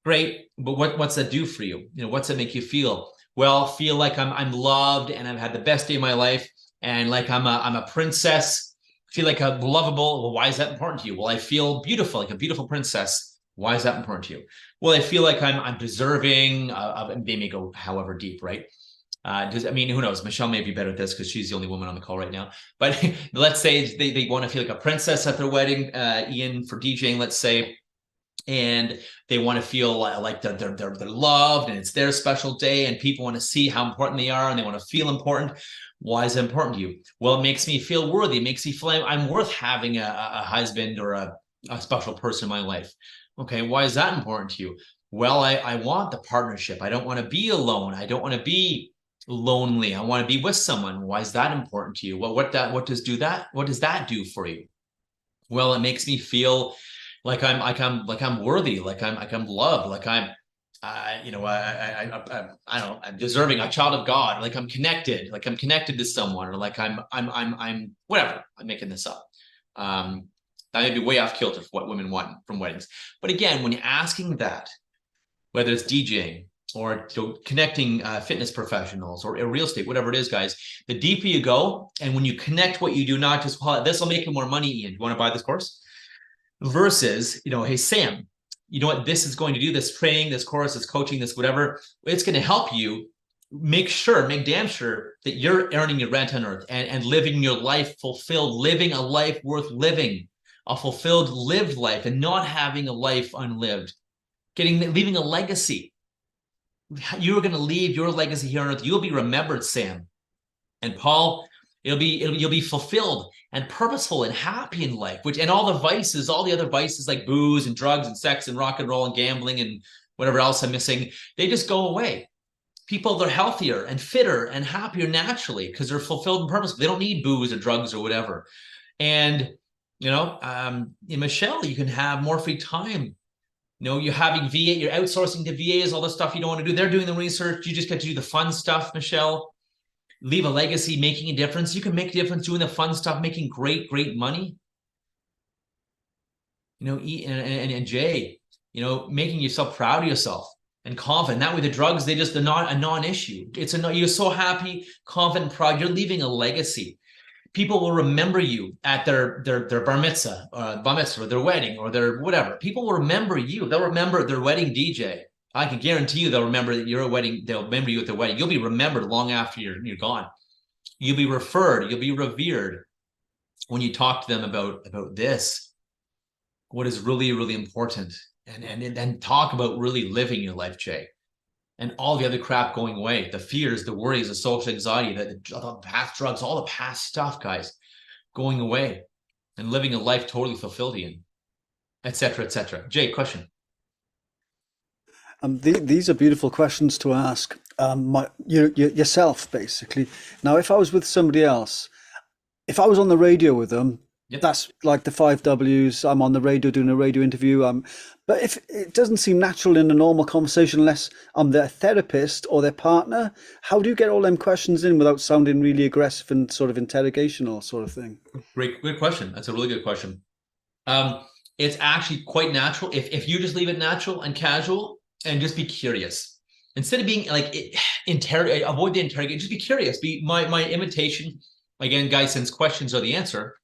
Great. But what's that do for you? What's that make you feel? Well, feel like I'm loved and I've had the best day of my life. And like I'm a princess. Feel like I'm lovable. Well, why is that important to you? Well, I feel beautiful, like a beautiful princess. Why is that important to you? Well, I feel like I'm deserving of, they may go however deep, right? Who knows? Michelle may be better at this because she's the only woman on the call right now. But let's say they want to feel like a princess at their wedding, Ian, for DJing, let's say, and they want to feel like they're loved and it's their special day and people want to see how important they are and they want to feel important. Why is it important to you? Well, it makes me feel worthy. It makes me feel like I'm worth having a husband or a special person in my life. Okay, why is that important to you? Well, I want the partnership. I don't want to be alone. I don't want to be lonely. I want to be with someone. Why is that important to you? Well, what does that do for you? Well, it makes me feel like I'm worthy, like I'm loved, like I'm I'm deserving, a child of God, like I'm connected to someone, or like I'm whatever. I'm making this up. That may be way off kilter for what women want from weddings. But again, when you're asking that, whether it's DJing, or connecting fitness professionals or real estate, whatever it is, guys, the deeper you go, and when you connect what you do, not just, well, this will make you more money, Ian, you want to buy this course? Versus, hey, Sam, you know what, this is going to do, this training, this course, this coaching, this whatever, it's going to help you make damn sure that you're earning your rent on earth and living your life fulfilled, living a life worth living, a fulfilled lived life, and not having a life unlived, leaving a legacy. You're going to leave your legacy here on earth. You'll be remembered, Sam and Paul. You'll be fulfilled and purposeful and happy in life, and all the vices, all the other vices like booze and drugs and sex and rock and roll and gambling and whatever else I'm missing, they just go away. People, they're healthier and fitter and happier naturally because they're fulfilled and purposeful. They don't need booze or drugs or whatever. And, in Michelle, you can have more free time. You're having VA, you're outsourcing to VAs, all the stuff you don't want to do. They're doing the research. You just get to do the fun stuff, Michelle. Leave a legacy, making a difference. You can make a difference doing the fun stuff, making great money. And Jay, making yourself proud of yourself and confident. That way the drugs, they're not a non-issue. You're so happy, confident, proud. You're leaving a legacy. People will remember you at their bar mitzvah, or their wedding, or their whatever. People will remember you. They'll remember their wedding DJ. I can guarantee you they'll remember that you're a wedding. They'll remember you at their wedding. You'll be remembered long after you're gone. You'll be referred. You'll be revered when you talk to them about this, what is really, really important, and talk about really living your life, Jay, and all the other crap going away, the fears, the worries, the social anxiety, the past drugs, all the past stuff, guys, going away, and living a life totally fulfilled, Ian, et cetera, et cetera. Jay, question. These are beautiful questions to ask yourself, basically. Now, if I was with somebody else, if I was on the radio with them, yep, that's like the 5 Ws. I'm on the radio doing a radio interview. But if it doesn't seem natural in a normal conversation, unless I'm their therapist or their partner, how do you get all them questions in without sounding really aggressive and sort of interrogational sort of thing? Great question. That's a really good question. It's actually quite natural. If you just leave it natural and casual and just be curious, instead of being like avoid the interrogate, just be curious. Be my invitation again, guys, since questions are the answer,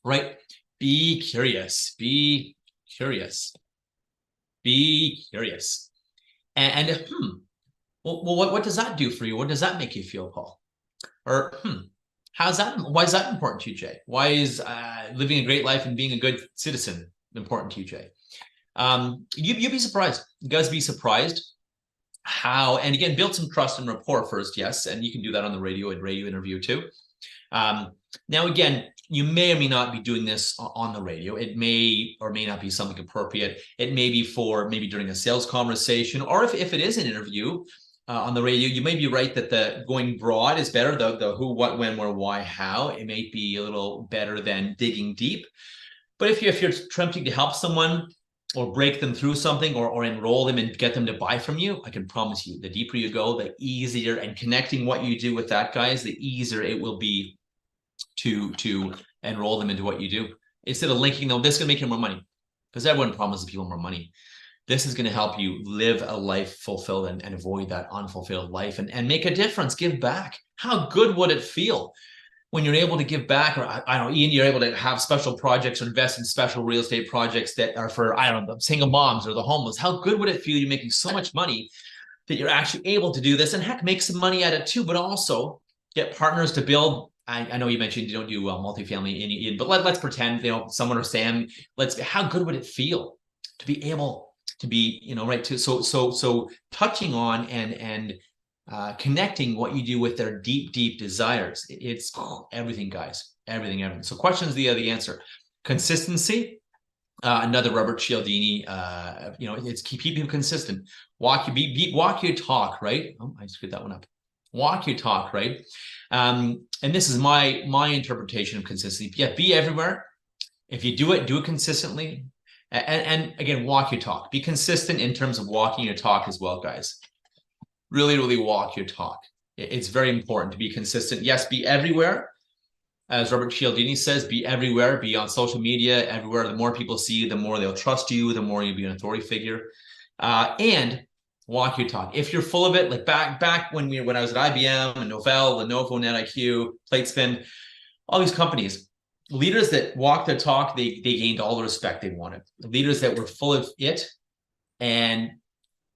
right? Be curious. Be curious. Be curious. And well, what does that do for you? What does that make you feel, Paul? Or why is that important to you, Jay? Why is living a great life and being a good citizen important to you, Jay? You'd be surprised. You guys be surprised how, and again, build some trust and rapport first, yes, and you can do that on the radio interview too. Now, again, you may or may not be doing this on the radio. It may or may not be something appropriate. It may be for maybe during a sales conversation, or if it is an interview on the radio, you may be right that the going broad is better. The who, what, when, where, why, how. It may be a little better than digging deep. But if you're attempting to help someone or break them through something or enroll them and get them to buy from you, I can promise you, the deeper you go, the easier, and connecting what you do with that, guys, the easier it will be to enroll them into what you do. Instead of linking them, this is going to make you more money, because everyone promises people more money. This is going to help you live a life fulfilled and avoid that unfulfilled life and make a difference, give back. How good would it feel when you're able to give back? Or I don't know, Ian, you're able to have special projects or invest in special real estate projects that are for, I don't know, single moms or the homeless. How good would it feel? You're making so much money that you're actually able to do this, and heck, make some money at it too, but also get partners to build. I know you mentioned you don't do multifamily in, but let's pretend, someone or Sam, how good would it feel to be able to be, right, to so touching on and connecting what you do with their deep desires. It's everything, guys, everything. So questions, the answer. Consistency, another Robert Cialdini, it's keep people consistent. Walk your talk, right? Oh, I screwed that one up. Walk your talk, right? And this is my interpretation of consistency. Yeah, be everywhere. If you do it consistently. And again, walk your talk. Be consistent in terms of walking your talk as well, guys. Really, really walk your talk. It's very important to be consistent. Yes, be everywhere. As Robert Cialdini says, be everywhere. Be on social media, everywhere. The more people see you, the more they'll trust you, the more you'll be an authority figure. And Walk your talk. If you're full of it, like back when I was at IBM and Novell, Lenovo, NetIQ, Platespin, all these companies, leaders that walked their talk, they gained all the respect they wanted. Leaders that were full of it and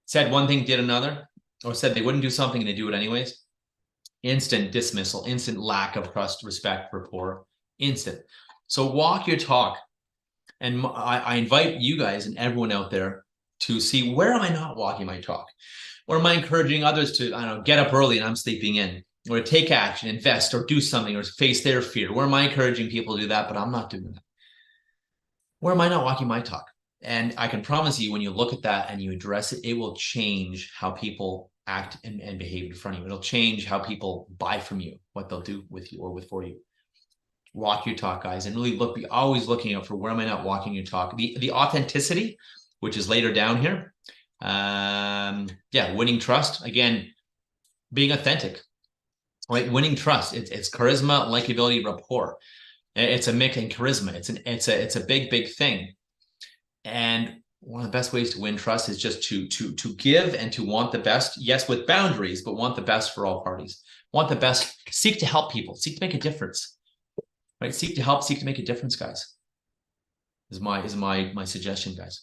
said one thing, did another, or said they wouldn't do something and they do it anyways, instant dismissal, instant lack of trust, respect, rapport, instant. So walk your talk. And I invite you guys and everyone out there to see, where am I not walking my talk? Or am I encouraging others to, I don't know, get up early and I'm sleeping in, or to take action, invest, or do something, or face their fear? Where am I encouraging people to do that, but I'm not doing that? Where am I not walking my talk? And I can promise you, when you look at that and you address it, it will change how people act and behave in front of you. It'll change how people buy from you, what they'll do with you or for you. Walk your talk, guys, and really be always looking out for, where am I not walking your talk? The authenticity, which is later down here. Yeah, winning trust. Again, being authentic, right? Winning trust. It's charisma, likability, rapport. It's a mix, and charisma. It's a big thing. And one of the best ways to win trust is just to give and to want the best. Yes, with boundaries, but want the best for all parties. Want the best. Seek to help people. Seek to make a difference. Right? Seek to help. Seek to make a difference, guys. Is my suggestion, guys.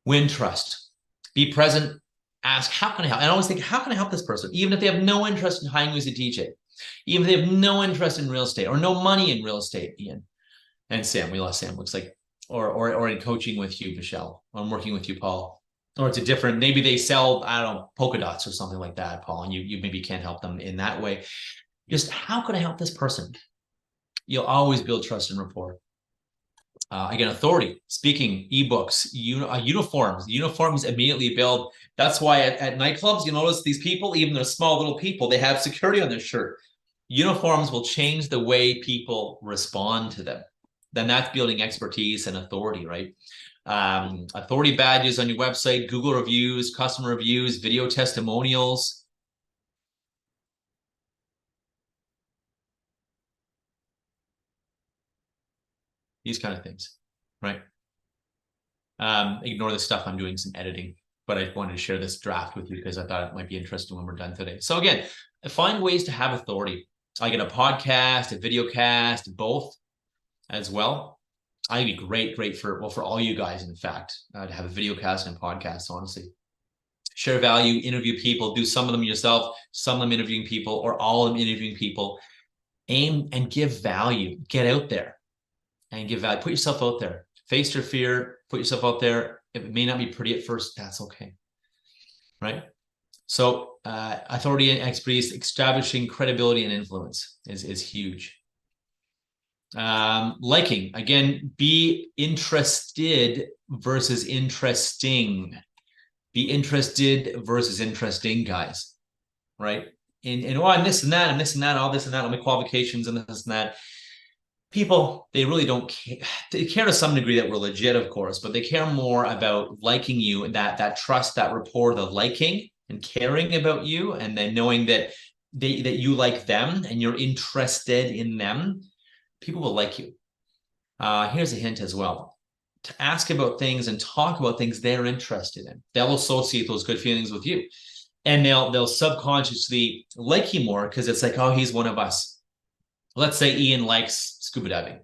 Win trust. Be present. Ask, how can I help? And I always think, how can I help this person? Even if they have no interest in hiring you as a DJ. Even if they have no interest in real estate or no money in real estate, Ian. And Sam, we lost Sam, looks like. Or in coaching with you, Michelle. Or I'm working with you, Paul. Or it's a different, maybe they sell, I don't know, polka dots or something like that, Paul. And you maybe can't help them in that way. Just, how can I help this person? You'll always build trust and rapport. Again, authority, speaking, ebooks, uniforms. Uniforms immediately build. That's why at nightclubs, you notice these people, even they're small little people, they have security on their shirt. Uniforms will change the way people respond to them. Then that's building expertise and authority, right? Authority badges on your website, Google reviews, customer reviews, video testimonials. These kind of things, right? Ignore the stuff. I'm doing some editing, but I wanted to share this draft with you because I thought it might be interesting when we're done today. So again, find ways to have authority. I get a podcast, a video cast, both as well. I'd be great for all you guys, in fact, to have a video cast and podcast, honestly. Share value, interview people, do some of them yourself, some of them interviewing people, or all of them interviewing people. Aim and give value. Get out there and give value. Put yourself out there. Face your fear. Put yourself out there. If it may not be pretty at first, that's okay. Right? So authority and expertise, establishing credibility and influence is huge. Liking, again, be interested versus interesting. Be interested versus interesting, guys. Right? And this and that, and this and that, all this and that, all my qualifications and this and that. People, they really don't care. They care to some degree that we're legit, of course, but they care more about liking you, and that trust, that rapport, the liking and caring about you, and then knowing that that you like them and you're interested in them. People will like you. Here's a hint as well. To ask about things and talk about things they're interested in. They'll associate those good feelings with you. And they'll subconsciously like you more because it's like, oh, he's one of us. Let's say Ian likes scuba diving.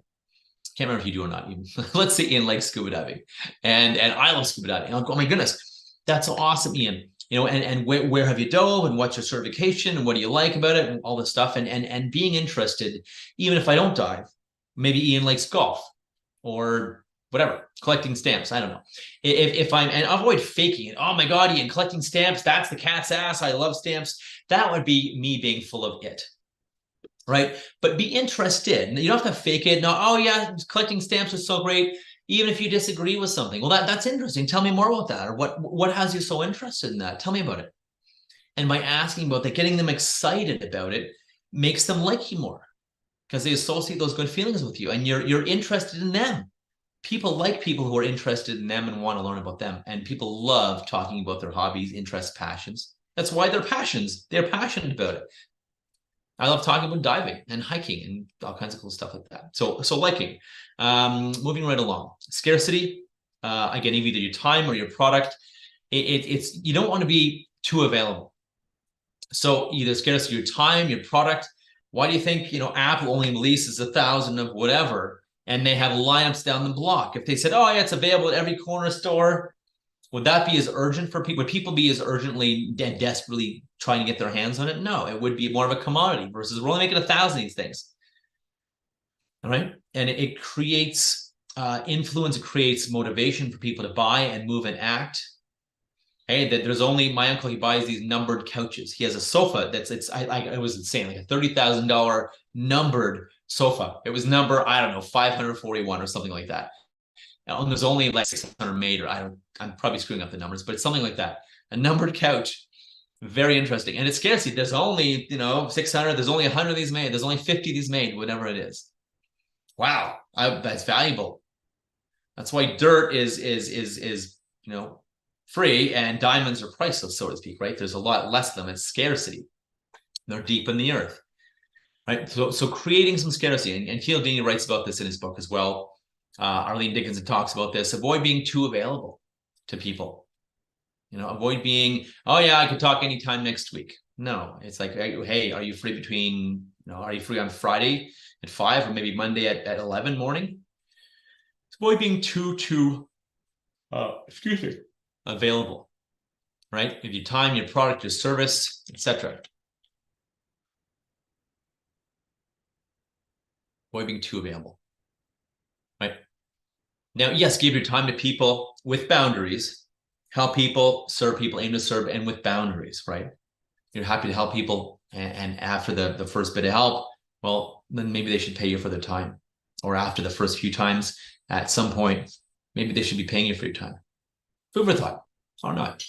Can't remember if you do or not. Let's say Ian likes scuba diving. And I love scuba diving. I'll go, oh my goodness, that's so awesome, Ian. You know, and where have you dove, and what's your certification, and what do you like about it, and all this stuff, and being interested, even if I don't dive. Maybe Ian likes golf or whatever, collecting stamps. I don't know. And avoid faking it. Oh my God, Ian, collecting stamps, that's the cat's ass. I love stamps. That would be me being full of it. Right? But be interested. You don't have to fake it. No, oh yeah, collecting stamps is so great. Even if you disagree with something. Well, that's interesting. Tell me more about that. Or what has you so interested in that? Tell me about it. And by asking about that, getting them excited about it makes them like you more because they associate those good feelings with you and you're interested in them. People like people who are interested in them and want to learn about them. And people love talking about their hobbies, interests, passions. That's why they're passions. They're passionate about it. I love talking about diving and hiking and all kinds of cool stuff like that. So liking. Moving right along. Scarcity. Again, either your time or your product. it's you don't want to be too available. So either scarcity of your time, your product. Why do you think, Apple only releases 1,000 of whatever, and they have lineups down the block? If they said, oh yeah, it's available at every corner store, would that be as urgent for people? Would people be as urgently and desperately trying to get their hands on it? No, it would be more of a commodity versus we're only making 1,000 of these things. All right. And it creates influence, it creates motivation for people to buy and move and act. Hey, that there's only my uncle, he buys these numbered couches. He has a sofa it was insane, like a $30,000 numbered sofa. It was number, I don't know, 541 or something like that. And there's only like 600 made, or I'm probably screwing up the numbers, but it's something like that. A numbered couch. Very interesting. And it's scarcity. There's only, 600, there's only 100 of these made. There's only 50 of these made, whatever it is. Wow. That's valuable. That's why dirt is free and diamonds are priceless, so to speak, right? There's a lot less of them. It's scarcity. They're deep in the earth, right? So creating some scarcity, and Cialdini writes about this in his book as well. Arlene Dickinson talks about this. Avoid being too available to people. Avoid being, oh yeah, I could talk anytime next week. No, it's like, hey, are you free are you free on Friday at 5 or maybe Monday at 11 morning? Avoid being too available, right? If your time, your product, your service, etc. Avoid being too available, right? Now, yes, give your time to people with boundaries. Help people, serve people, aim to serve, and with boundaries, right? You're happy to help people, and after the first bit of help, well, then maybe they should pay you for their time. Or after the first few times, at some point, maybe they should be paying you for your time. Food for thought, or not.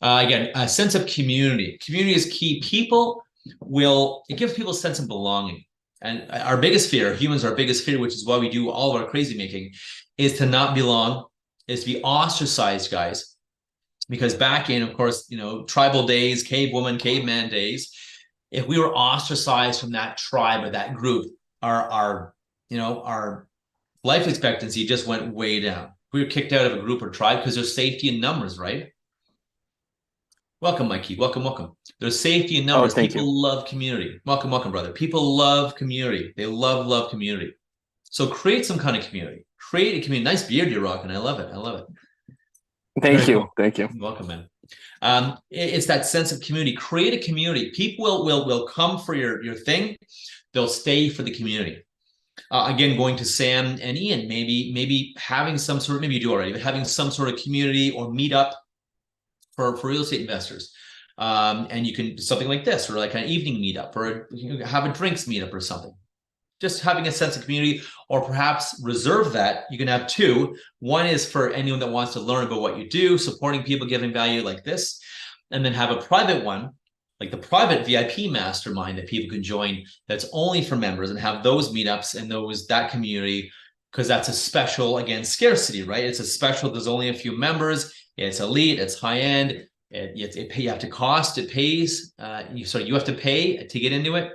Again, a sense of community. Community is key. It gives people a sense of belonging. And our biggest fear, humans, our biggest fear, which is why we do all of our crazy making, is to not belong, is to be ostracized, guys. Because back in, of course, tribal days, cavewoman, caveman days, if we were ostracized from that tribe or that group, our life expectancy just went way down. We were kicked out of a group or tribe because there's safety in numbers, right? Welcome, Mikey. Welcome. There's safety in numbers. People love community. Welcome, brother. People love community. They love community. So create some kind of community. Create a community. Nice beard you're rocking. I love it. Thank you. Welcome, man. It's that sense of community. Create a community. People will come for your thing. They'll stay for the community. Again, going to Sam and Ian, maybe having some sort of, maybe you do already, but having some sort of community or meetup for real estate investors. And you can do something like this, or like an evening meetup, or have a drinks meetup or something. Just having a sense of community, or perhaps reserve that. You can have two. One is for anyone that wants to learn about what you do, supporting people, giving value like this, and then have a private one, like the private VIP mastermind that people can join that's only for members, and have those meetups and that community, because that's a special, again, scarcity, right? It's a special, there's only a few members, it's elite, it's high end, you have to cost, it pays, you have to pay to get into it.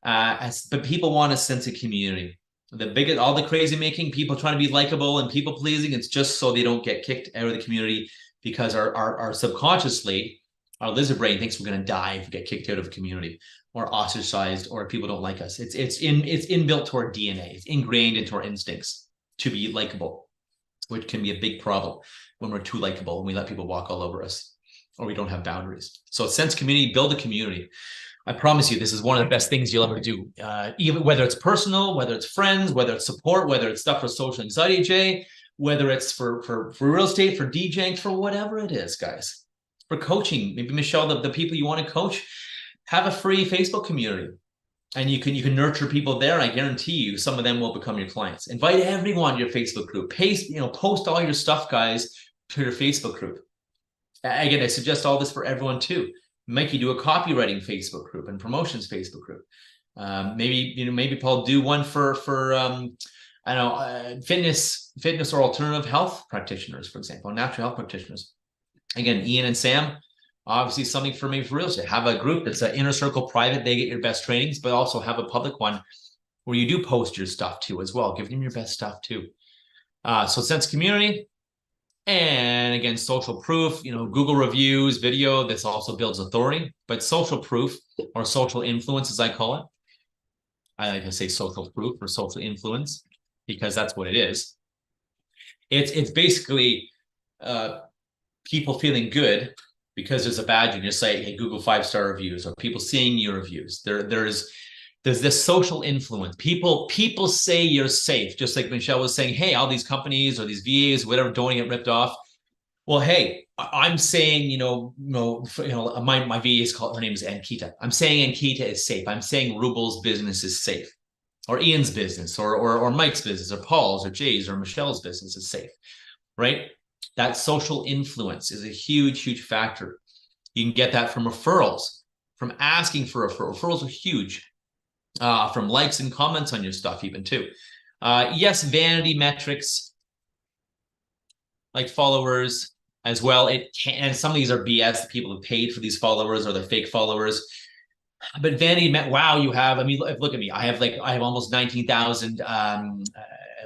But people want a sense of community. All the crazy making, people trying to be likable and people pleasing, it's just so they don't get kicked out of the community, because our subconsciously, our lizard brain thinks we're going to die if we get kicked out of a community or ostracized, or people don't like us. It's inbuilt to our DNA. It's ingrained into our instincts to be likable, which can be a big problem when we're too likable and we let people walk all over us, or we don't have boundaries. So sense community, build a community. I promise you, this is one of the best things you'll ever do. Even whether it's personal, whether it's friends, whether it's support, whether it's stuff for social anxiety, Jay, whether it's for real estate, for DJing, for whatever it is, guys. For coaching, maybe Michelle, the people you want to coach, have a free Facebook community, and you can nurture people there. I guarantee you, some of them will become your clients. Invite everyone to your Facebook group. Post all your stuff, guys, to your Facebook group. Again, I suggest all this for everyone too. Mikey, do a copywriting Facebook group and promotions Facebook group. Maybe Paul, do one for fitness or alternative health practitioners, for example, natural health practitioners. Again, Ian and Sam, obviously something for real estate. Have a group that's an inner circle private. They get your best trainings, but also have a public one where you do post your stuff too as well. Give them your best stuff too. So sense community, And again, social proof, Google reviews, video, this also builds authority. But social proof, or social influence, as I call it, I like to say social proof or social influence, because that's what it is. It's basically people feeling good because there's a badge on your site, hey, Google 5-star reviews, or people seeing your reviews. There's this social influence. People say you're safe, just like Michelle was saying, hey, all these companies or these VAs, whatever, don't get ripped off. Well, hey, I'm saying, my VA is called, her name is Ankita. I'm saying Ankita is safe. I'm saying Rubel's business is safe, or Ian's business, or Mike's business, or Paul's, or Jay's, or Michelle's business is safe, right? That social influence is a huge, huge factor. You can get that from referrals, from asking for referrals. Referrals are huge. From likes and comments on your stuff even too. Yes, vanity metrics, like followers as well. It can, and some of these are BS. People have paid for these followers, or they're fake followers. But vanity, wow, you have, look at me. I have almost 19,000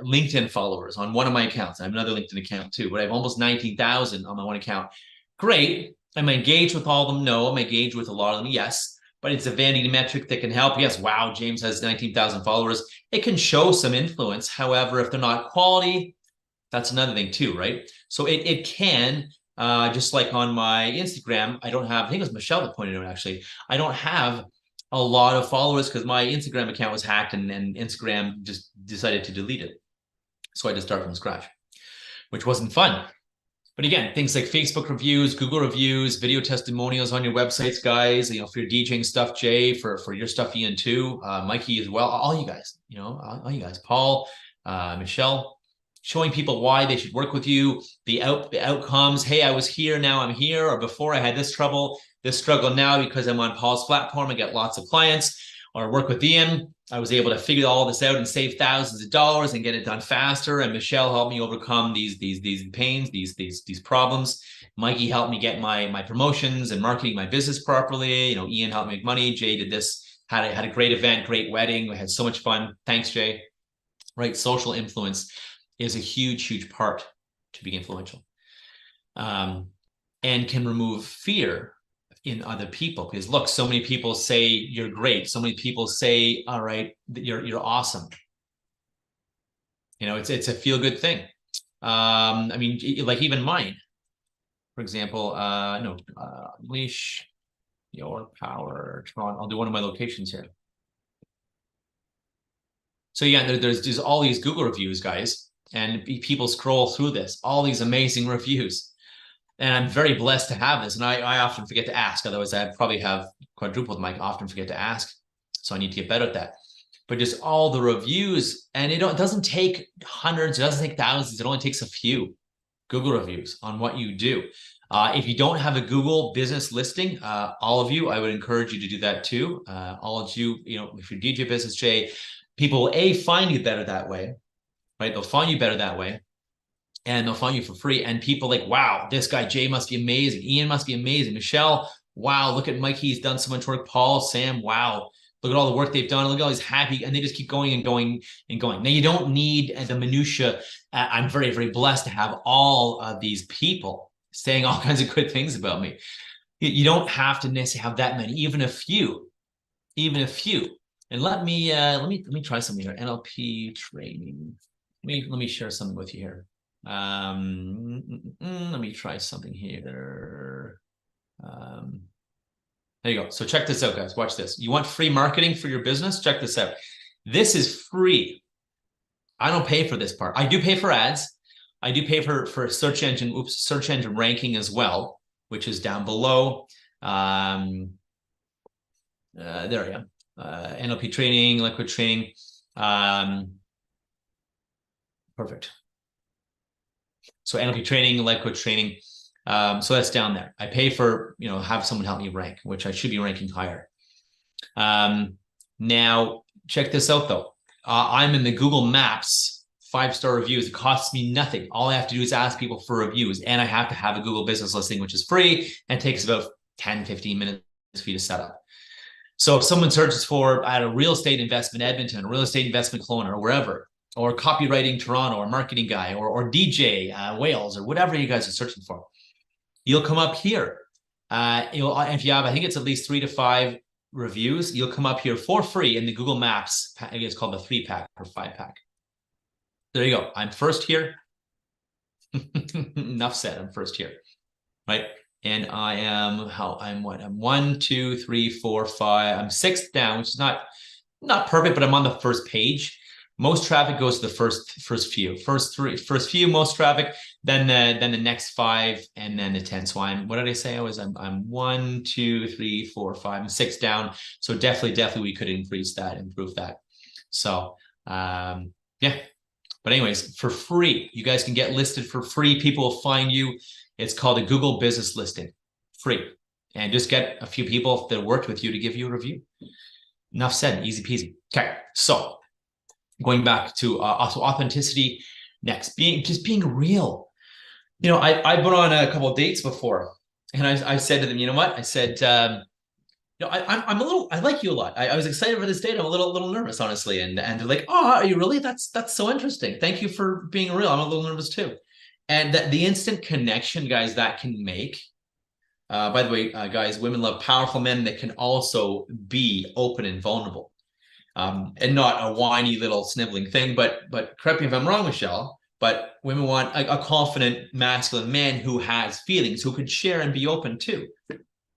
LinkedIn followers on one of my accounts. I have another LinkedIn account too, but I have almost 19,000 on my one account. Great. Am I engaged with all of them? No. Am I engaged with a lot of them? Yes. But it's a vanity metric that can help. Yes, wow, James has 19,000 followers. It can show some influence. However, if they're not quality, that's another thing too, right? So it can, just like on my Instagram, I don't have, I think it was Michelle that pointed out actually, I don't have a lot of followers because my Instagram account was hacked and Instagram just decided to delete it. So I had to start from scratch, which wasn't fun. But again, things like Facebook reviews, Google reviews, video testimonials on your websites, guys, for your DJing stuff, Jay, for your stuff, Ian too, Mikey as well, all you guys, all you guys, Paul, Michelle, showing people why they should work with you, the outcomes. Hey, I was here, now I'm here, or before I had this trouble, this struggle now because I'm on Paul's platform, I get lots of clients, or work with Ian, I was able to figure all this out and save thousands of dollars and get it done faster. And Michelle helped me overcome these pains, these problems. Mikey helped me get my promotions and marketing my business properly. Ian helped me make money. Jay did this, had a great event, great wedding. We had so much fun. Thanks, Jay. Right? Social influence is a huge, huge part to being influential, and can remove fear in other people. Because look, so many people say you're great. So many people say, all right, you're awesome. It's a feel-good thing. Like even mine, for example, unleash your power. Toronto. I'll do one of my locations here. So yeah, there's all these Google reviews, guys, and people scroll through this, all these amazing reviews. And I'm very blessed to have this. And I often forget to ask. Otherwise, I'd probably have quadrupled my, often forget to ask. So I need to get better at that. But just all the reviews, and it doesn't take hundreds, it doesn't take thousands. It only takes a few Google reviews on what you do. If you don't have a Google business listing, all of you, I would encourage you to do that too. All of you, if you're DJ business, Jay, people will find you better that way, right? They'll find you better that way. And they'll find you for free. And people like, wow, this guy, Jay, must be amazing. Ian must be amazing. Michelle, wow, look at Mike. He's done so much work. Paul, Sam, wow. Look at all the work they've done. Look at all these happy. And they just keep going and going and going. Now, you don't need the minutia. I'm very, very blessed to have all of these people saying all kinds of good things about me. You don't have to necessarily have that many, even a few. And let me try something here. NLP training. Let me share something with you here. Let me try something here. There you go. So check this out, guys. Watch this. You want free marketing for your business? Check this out. This is free. I don't pay for this part. I do pay for ads. I do pay for search engine ranking as well, which is down below. There I am. NLP training, liquid training. Perfect. So NLP training, liquid training. So that's down there. I pay for, have someone help me rank, which I should be ranking higher. Now, check this out though. I'm in the Google Maps 5-star reviews. It costs me nothing. All I have to do is ask people for reviews, and I have to have a Google business listing, which is free and takes about 10, 15 minutes for you to set up. So if someone searches for, I had a real estate investment Edmonton, a real estate investment Kelowna, or wherever, or copywriting Toronto, or marketing guy, or DJ Wales, or whatever you guys are searching for. You'll come up here. If you have, I think it's at least 3 to 5 reviews, you'll come up here for free in the Google Maps. I think it's called the 3-pack or 5-pack. There you go. I'm first here. Enough said. I'm first here, right? And I am I'm 1, 2, 3, 4, 5. I'm 6th down, which is not perfect, but I'm on the first page. Most traffic goes to the first few, most traffic, then the next 5, and then the 10. So what did I say? I'm 1, 2, 3, 4, 5, and 6 down. So definitely we could improve that. So yeah. But anyways, for free, you guys can get listed for free. People will find you. It's called a Google Business Listing, free. And just get a few people that worked with you to give you a review. Enough said, easy peasy. Okay, so going back to authenticity next, being real. You know, I've been on a couple of dates before, and I said to them, you know what? I said, you know, I like you a lot. I was excited for this date. I'm a little nervous, honestly. And they're like, oh, are you really? That's so interesting. Thank you for being real. I'm a little nervous too. And the instant connection, guys, that can make. By the way, guys, women love powerful men that can also be open and vulnerable, and not a whiny little sniveling thing. But correct me if I'm wrong, Michelle. But women want a confident, masculine man who has feelings, who could share and be open too.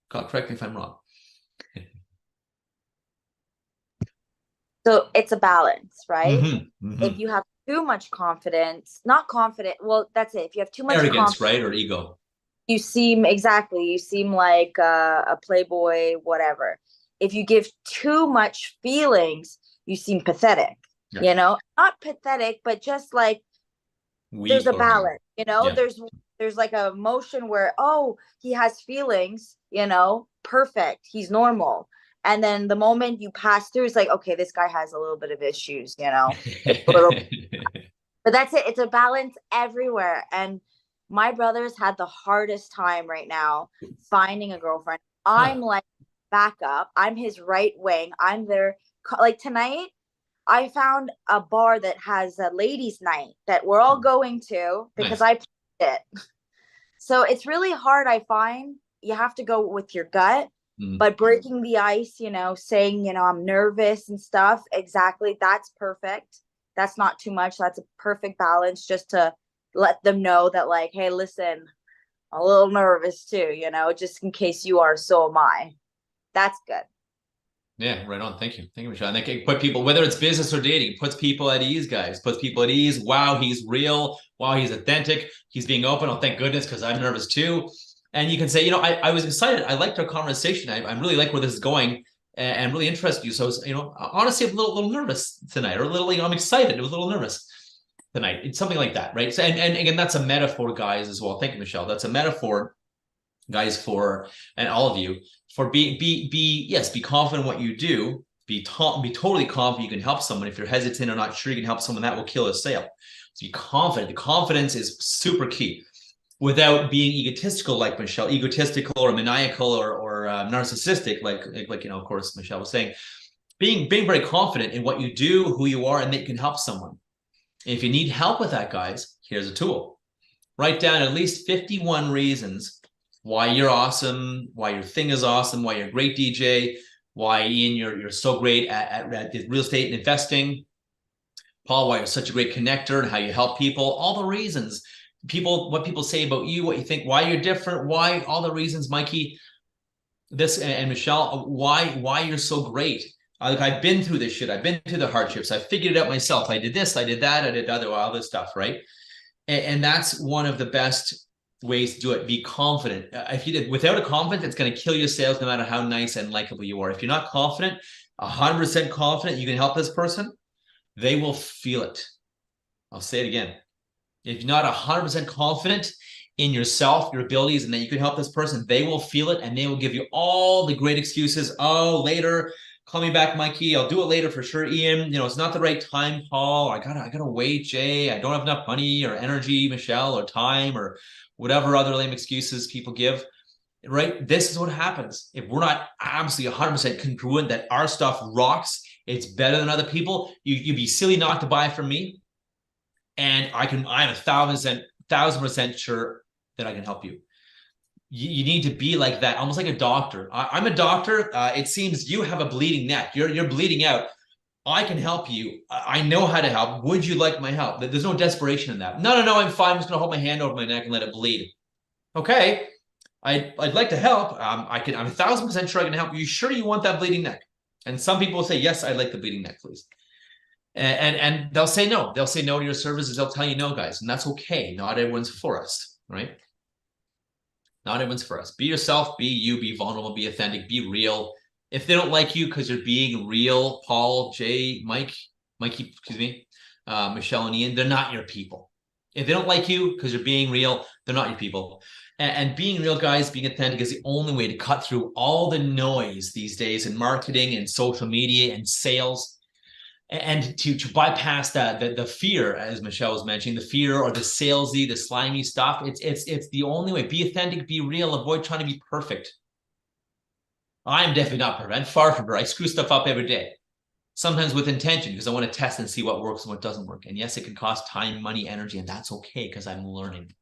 Correct me if I'm wrong. So it's a balance, right? Mm-hmm. If you have too much confidence, not confident, well, that's it. If you have too much arrogance, right? Or ego. You seem like a playboy, whatever. If you give too much feelings, you seem pathetic, yeah. You know, not pathetic, but just like there's a balance, you know, yeah. There's like a motion where, oh, he has feelings, you know, perfect. He's normal. And then the moment you pass through, it's like, okay, this guy has a little bit of issues, you know, but that's it. It's a balance everywhere. And my brother's had the hardest time right now finding a girlfriend. I'm like backup. I'm his right wing. I'm there. Like tonight, I found a bar that has a ladies' night that we're all going to because I planned it. So it's really hard. I find you have to go with your gut. But breaking the ice, you know, saying, you know, I'm nervous and stuff. Exactly. That's perfect. That's not too much. That's a perfect balance just to let them know that, like, hey, listen, I'm a little nervous too, you know, just in case you are, so am I. That's good. Yeah, right on. Thank you. Thank you, Michelle. And they can put people, whether it's business or dating, puts people at ease, guys. Puts people at ease. Wow, he's real. Wow, he's authentic. He's being open. Oh, thank goodness, because I'm nervous too. And you can say, you know, I was excited. I liked our conversation. I really like where this is going, and really interested you. So, you know, honestly, I'm a little nervous tonight, or a little, you know, I'm excited. I was a little nervous tonight. It's something like that, right? So, and again, that's a metaphor, guys, as well. Thank you, Michelle. That's a metaphor, guys, for, and all of you, for be confident in what you do. Be totally confident you can help someone. If you're hesitant or not sure you can help someone, that will kill a sale. So be confident. The confidence is super key. Without being egotistical, like Michelle, egotistical or maniacal or narcissistic, like you know, of course, Michelle was saying, being very confident in what you do, who you are, and that you can help someone. If you need help with that, guys, here's a tool. Write down at least 51 reasons why you're awesome, why your thing is awesome, why you're a great DJ, why, Ian, you're so great at real estate and investing. Paul, why you're such a great connector and how you help people. All the reasons. What people say about you, what you think, why you're different, why, all the reasons, Mikey, this and Michelle, why you're so great. Like, I've been through this shit. I've been through the hardships. I figured it out myself. I did this, I did that, I did all this stuff, right? And that's one of the best ways to do it. Be confident. If you did without a confidence, it's going to kill your sales no matter how nice and likable you are. If you're not confident, 100% confident you can help this person, they will feel it. I'll say it again. If you're not 100% confident in yourself, your abilities, and that you can help this person, they will feel it, and they will give you all the great excuses. Oh, later, call me back, Mikey. I'll do it later for sure. Ian, you know, it's not the right time, Paul. I gotta wait, Jay. I don't have enough money or energy, Michelle, or time, or whatever other lame excuses people give. Right? This is what happens. If we're not absolutely 100% congruent that our stuff rocks, it's better than other people, you'd be silly not to buy from me. And I'm 1,000% sure that I can help you. You need to be like that, almost like a doctor. I'm a doctor. It seems you have a bleeding neck. You're bleeding out. I can help you. I know how to help. Would you like my help? There's no desperation in that. No, I'm fine. I'm just going to hold my hand over my neck and let it bleed. Okay, I'd like to help. I'm 1,000% sure I can help you. Sure you want that bleeding neck? And some people will say, yes, I'd like the bleeding neck, please. And they'll say no. They'll say no to your services. They'll tell you no, guys. And that's okay. Not everyone's for us, right? Not everyone's for us. Be yourself, be you, be vulnerable, be authentic, be real. If they don't like you because you're being real, Paul, Jay, Mikey, excuse me, Michelle and Ian, they're not your people. If they don't like you because you're being real, they're not your people. And being real, guys, being authentic is the only way to cut through all the noise these days in marketing and social media and sales. And to bypass the fear, as Michelle was mentioning, the fear or the salesy, the slimy stuff, it's the only way. Be authentic, be real, avoid trying to be perfect. I'm definitely not perfect. I'm far from perfect. I screw stuff up every day, sometimes with intention, because I want to test and see what works and what doesn't work. And yes, it can cost time, money, energy, and that's okay because I'm learning.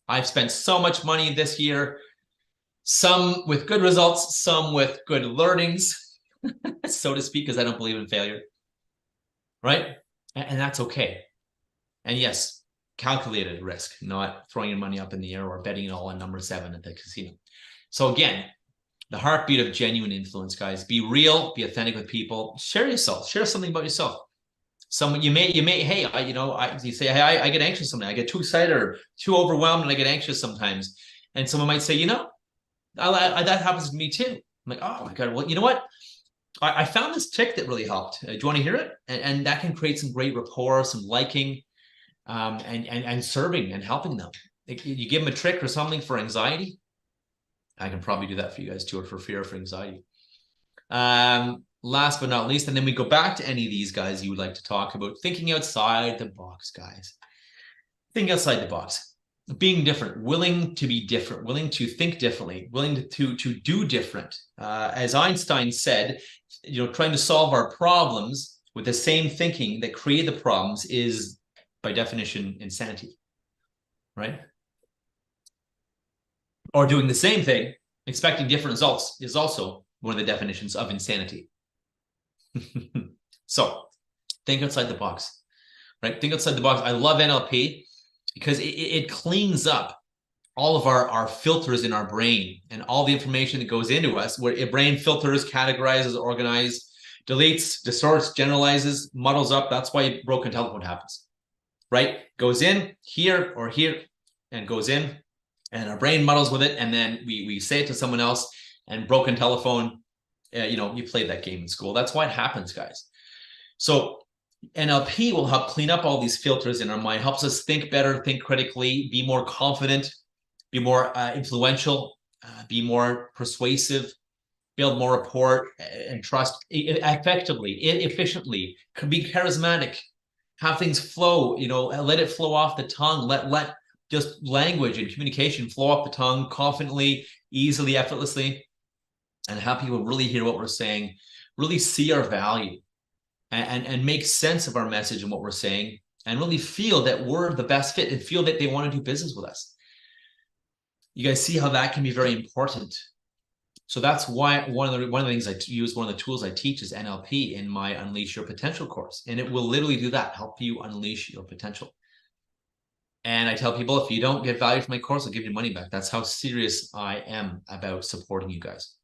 I've spent so much money this year, some with good results, some with good learnings, so to speak, because I don't believe in failure. Right? And that's okay. And yes, calculated risk, not throwing your money up in the air or betting it all on number 7 at the casino. So again, the heartbeat of genuine influence, guys. Be real, be authentic with people. Share yourself. Share something about yourself. Someone you may, hey, you say, hey, I get anxious sometimes. I get too excited or too overwhelmed, and I get anxious sometimes. And someone might say, that happens to me too. I'm like, oh my God. Well, you know what? I found this trick that really helped. Do you want to hear it? And that can create some great rapport, some liking, and serving and helping them. You give them a trick or something for anxiety. I can probably do that for you guys too, or for fear or for anxiety. Last but not least, and then we go back to any of these guys you would like to talk about. Thinking outside the box, guys. Think outside the box. Being different, willing to be different, willing to think differently, willing to do different. As Einstein said, trying to solve our problems with the same thinking that created the problems is, by definition, insanity, right? Or doing the same thing, expecting different results is also one of the definitions of insanity. So think outside the box, right? Think outside the box. I love NLP because it cleans up all of our filters in our brain and all the information that goes into us, where your brain filters, categorizes, organizes, deletes, distorts, generalizes, muddles up. That's why broken telephone happens, right? Goes in here or here and goes in, and our brain muddles with it. And then we say it to someone else, and broken telephone, you played that game in school. That's why it happens, guys. So NLP will help clean up all these filters in our mind, helps us think better, think critically, be more confident, be more influential, be more persuasive, build more rapport and trust effectively, efficiently, be charismatic, have things flow, let it flow off the tongue, let just language and communication flow off the tongue confidently, easily, effortlessly, and have people really hear what we're saying, really see our value, and make sense of our message and what we're saying, and really feel that we're the best fit and feel that they want to do business with us. You guys see how that can be very important. So that's why one of the things I use, one of the tools I teach is NLP in my Unleash Your Potential course. And it will literally do that, help you unleash your potential. And I tell people, if you don't get value from my course, I'll give you money back. That's how serious I am about supporting you guys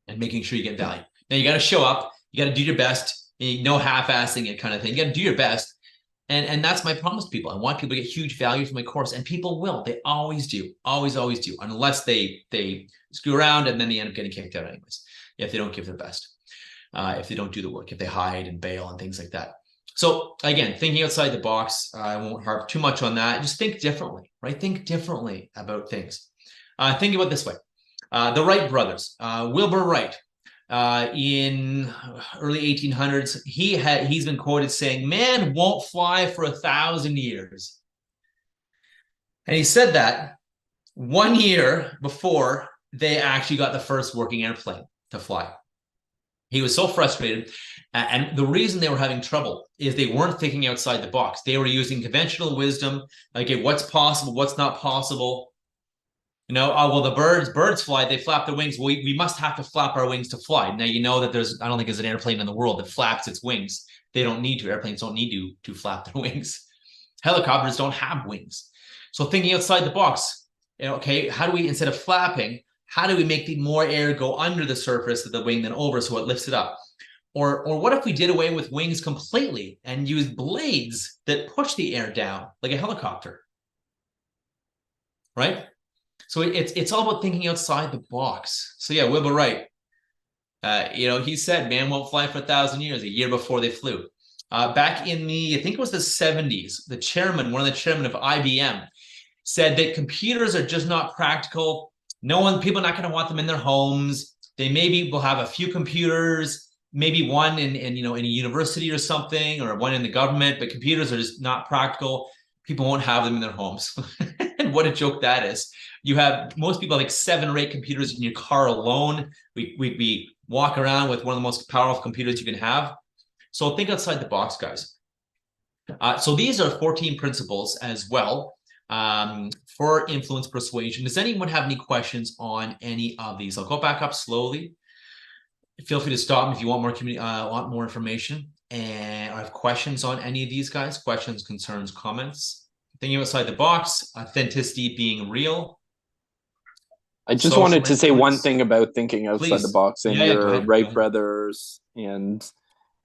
and making sure you get value. Now you got to show up, you got to do your best, no half-assing it kind of thing. You got to do your best. And that's my promise to people. I want people to get huge value from my course, and people will. They always do, always do, unless they screw around and then they end up getting kicked out anyways, if they don't give their best, if they don't do the work, if they hide and bail and things like that. So again, thinking outside the box, I won't harp too much on that. Just think differently, right? Think differently about things. Think about it this way. The Wright brothers, Wilbur Wright, in early 1800s, he's been quoted saying, "Man won't fly for 1,000 years." And he said that 1 year before they actually got the first working airplane to fly. He was so frustrated. And the reason they were having trouble is they weren't thinking outside the box. They were using conventional wisdom. Like, okay, what's possible? What's not possible? You know, oh, well, the birds fly, they flap their wings. Well, we must have to flap our wings to fly. Now, you know that I don't think there's an airplane in the world that flaps its wings. They don't need to. Airplanes don't need to flap their wings. Helicopters don't have wings. So thinking outside the box, okay, how do we, instead of flapping, how do we make the more air go under the surface of the wing than over so it lifts it up? Or what if we did away with wings completely and used blades that push the air down like a helicopter? Right? So it's all about thinking outside the box. So yeah, Wilbur Wright, he said man won't fly for 1,000 years, a year before they flew. Back in I think it was the 70s, one of the chairmen of IBM said that computers are just not practical. People are not going to want them in their homes. They maybe will have a few computers, maybe one in a university or something, or one in the government, but computers are just not practical. People won't have them in their homes. And what a joke that is. Most people have like 7 or 8 computers in your car alone. We walk around with one of the most powerful computers you can have. So think outside the box, guys. So these are 14 principles as well for influence persuasion. Does anyone have any questions on any of these? I'll go back up slowly. Feel free to stop me if you want more information, and I have questions on any of these guys. Questions, concerns, comments. Thinking outside the box, authenticity being real. I just wanted to say one thing about thinking outside the box, and your Wright brothers, and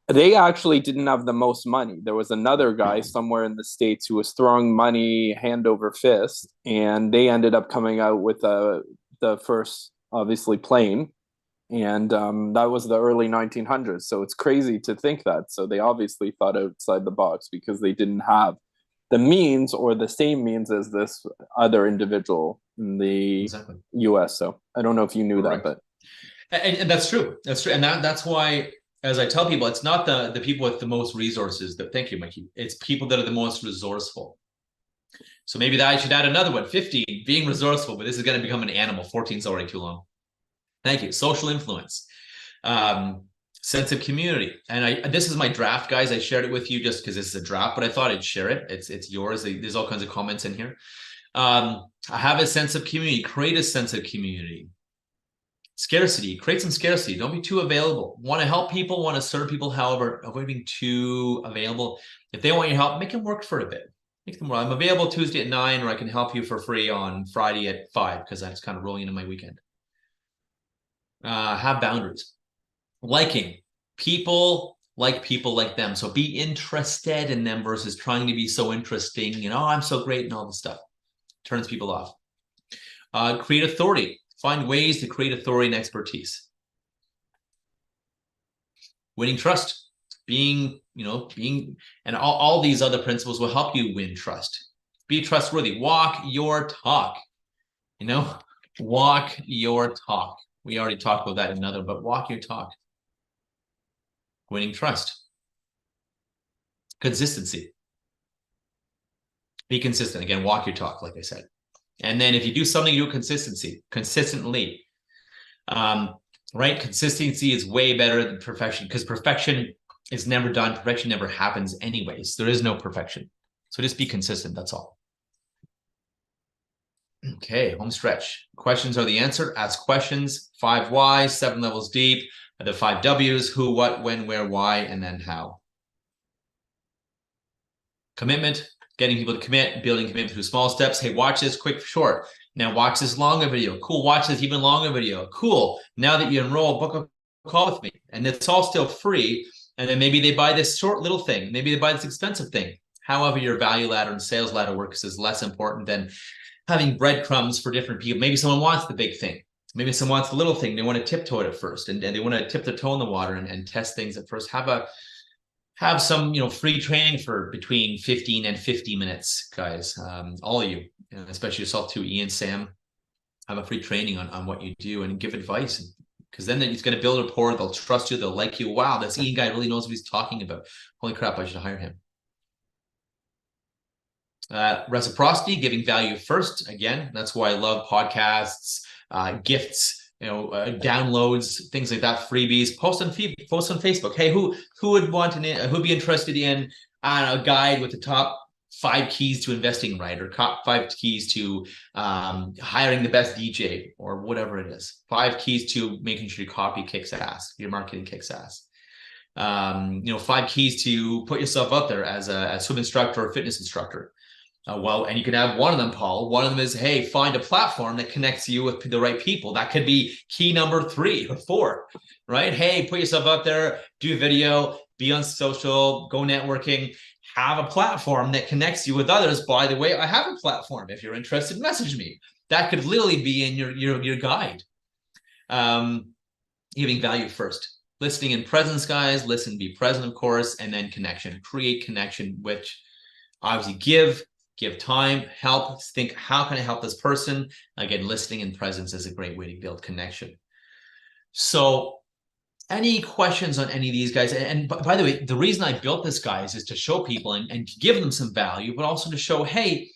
they actually didn't have the most money. There was another guy somewhere in the States who was throwing money hand over fist, and they ended up coming out with the first, obviously, plane. And that was the early 1900s. So it's crazy to think that. So they obviously thought outside the box because they didn't have the means or the same means as this other individual in the US. So I don't know if you knew that, but. And that's true. That's true. And that's why, as I tell people, it's not the people with the most resources thank you, Mikey. It's people that are the most resourceful. So maybe that I should add another one, 15, being resourceful, but this is going to become an animal. 14 is already too long. Thank you. Social influence, sense of community. And this is my draft, guys. I shared it with you just because this is a draft, but I thought I'd share it. It's yours. There's all kinds of comments in here. I have a sense of community. Create a sense of community. Scarcity. Create some scarcity. Don't be too available. Want to help people, want to serve people. However, avoid being too available. If they want your help, make them work for a bit. Make them work. I'm available Tuesday at 9, or I can help you for free on Friday at 5 because that's kind of rolling into my weekend. Have boundaries. Liking people like them. So be interested in them versus trying to be so interesting. I'm so great and all this stuff. Turns people off. Create authority. Find ways to create authority and expertise. Winning trust. Being, and all these other principles will help you win trust. Be trustworthy. Walk your talk. Walk your talk. We already talked about that in another, but walk your talk. Winning trust. Consistency. Be consistent. Again, walk your talk, like I said. And then if you do something, you do consistently. Right? Consistency is way better than perfection because perfection is never done. Perfection never happens anyways. There is no perfection. So just be consistent. That's all. Okay, home stretch. Questions are the answer. Ask questions. 5 whys, 7 levels deep. The 5 W's: who, what, when, where, why, and then how. Commitment. Getting people to commit. Building commitment through small steps. Hey, watch this quick, short. Now watch this longer video. Cool. Watch this even longer video. Cool. Now that you enroll, book a call with me. And it's all still free. And then maybe they buy this short little thing. Maybe they buy this expensive thing. However, your value ladder and sales ladder works is less important than having breadcrumbs for different people. Maybe someone wants the big thing. Maybe someone wants the little thing. They want to tiptoe it at first, and they want to tip their toe in the water and test things at first. Have some free training for between 15 and 50 minutes, guys. All of you, especially yourself too, Ian, Sam, have a free training on what you do and give advice. Because then it's going to build rapport. They'll trust you. They'll like you. Wow, this Ian guy really knows what he's talking about. Holy crap, I should hire him. Reciprocity, giving value first. Again, that's why I love podcasts, gifts, downloads, things like that, freebies. Post on Facebook. Hey, who would want who'd be interested in a guide with the top 5 keys to investing right, or top 5 keys to hiring the best DJ, or whatever it is. 5 keys to making sure your copy kicks ass, your marketing kicks ass. 5 keys to put yourself out there as a swim instructor or fitness instructor. And you can have one of them, Paul. One of them is, hey, find a platform that connects you with the right people. That could be key number 3 or 4, right? Hey, put yourself out there, do a video, be on social, go networking, have a platform that connects you with others. By the way, I have a platform. If you're interested, message me. That could literally be in your guide. Giving value first. Listening and presence, guys. Listen, be present, of course, and then connection. Create connection, which obviously give time, help, think, how can I help this person? Again, listening and presence is a great way to build connection. So any questions on any of these guys? And by the way, the reason I built this, guys, is to show people and to give them some value, but also to show, hey,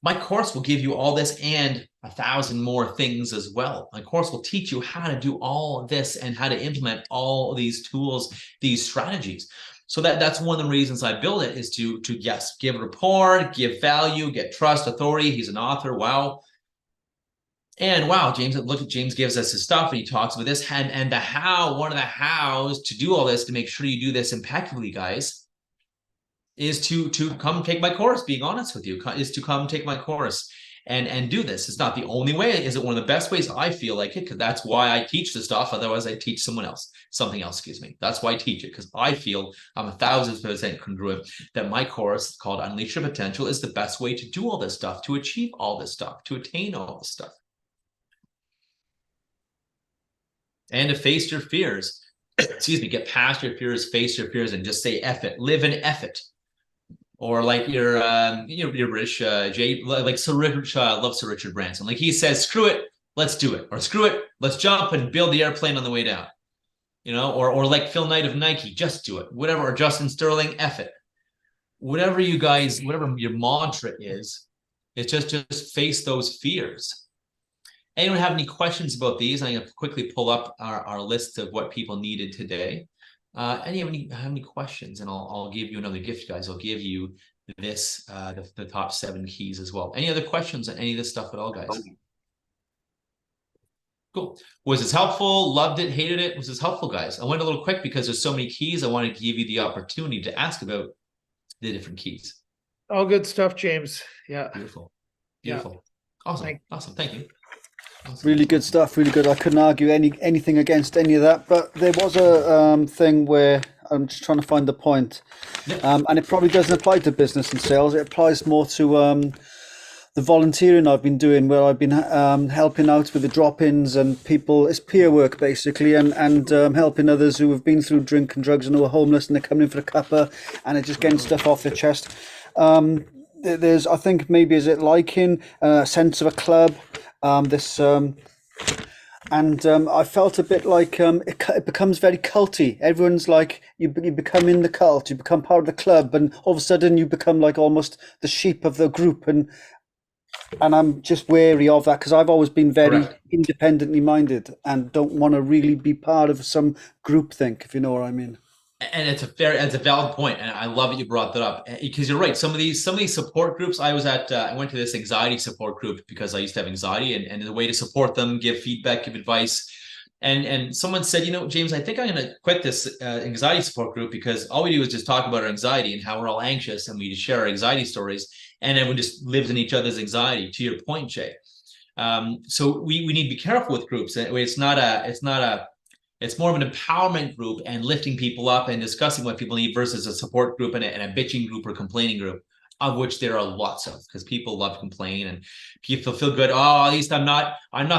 my course will give you all this and 1,000 more things as well. My course will teach you how to do all of this and how to implement all of these tools, these strategies. So that's one of the reasons I build it, is to yes, give rapport, give value, get trust, authority. He's an author. Wow. And wow, James, look at James gives us his stuff and he talks about this and the how, one of the hows to do all this, to make sure you do this impeccably, guys, is to come take my course. Being honest with you, is to come take my course and do this. It's not the only way. Is it one of the best ways? I feel like it, because that's why I teach the stuff. Otherwise, I teach something else. Excuse me. That's why I teach it, because I feel I'm 1,000% congruent that my course, called Unleash Your Potential, is the best way to do all this stuff, to achieve all this stuff, to attain all this stuff, and to face your fears. Excuse me. Get past your fears, face your fears, and just say F it. Live in F it. Or like your British Jay, like Sir Richard, love Sir Richard Branson. Like he says, screw it, let's do it. Or screw it, let's jump and build the airplane on the way down. Or like Phil Knight of Nike, just do it. Whatever, or Justin Sterling, F it. Whatever you guys, whatever your mantra is, it's just face those fears. Anyone have any questions about these? I'm going to quickly pull up our list of what people needed today. Have any questions? And I'll give you another gift, guys. I'll give you this, the top 7 keys as well. Any other questions on any of this stuff at all, guys? Cool. Was this helpful? Loved it? Hated it? Was this helpful, guys? I went a little quick because there's so many keys. I wanted to give you the opportunity to ask about the different keys. All good stuff, James. Yeah. Beautiful. Yeah. Awesome. Awesome. Thank you. Awesome. Really good stuff. Really good. I couldn't argue anything against any of that. But there was a thing where I'm just trying to find the point, and it probably doesn't apply to business and sales. It applies more to the volunteering I've been doing, where I've been helping out with the drop-ins and people. It's peer work basically, and helping others who have been through drink and drugs and who are homeless, and they're coming in for a cuppa and they're just getting stuff off their chest. There's, I think, maybe is it liking a sense of a club. I felt a bit like it becomes very culty. Everyone's like, you become in the cult, you become part of the club, and all of a sudden you become like almost the sheep of the group. And I'm just wary of that, because I've always been very independently minded and don't want to really be part of some groupthink, if you know what I mean. And it's a valid point, and I love that you brought that up, because you're right. Some of these support groups, I went to this anxiety support group because I used to have anxiety, and the way to support them, give feedback, give advice. And someone said, James, I think I'm going to quit this anxiety support group, because all we do is just talk about our anxiety and how we're all anxious, and we just share our anxiety stories, and everyone just lives in each other's anxiety. To your point, Jay. So we need to be careful with groups. It's more of an empowerment group and lifting people up and discussing what people need, versus a support group and a bitching group or complaining group, of which there are lots of, because people love to complain and people feel good. Oh, at least I'm not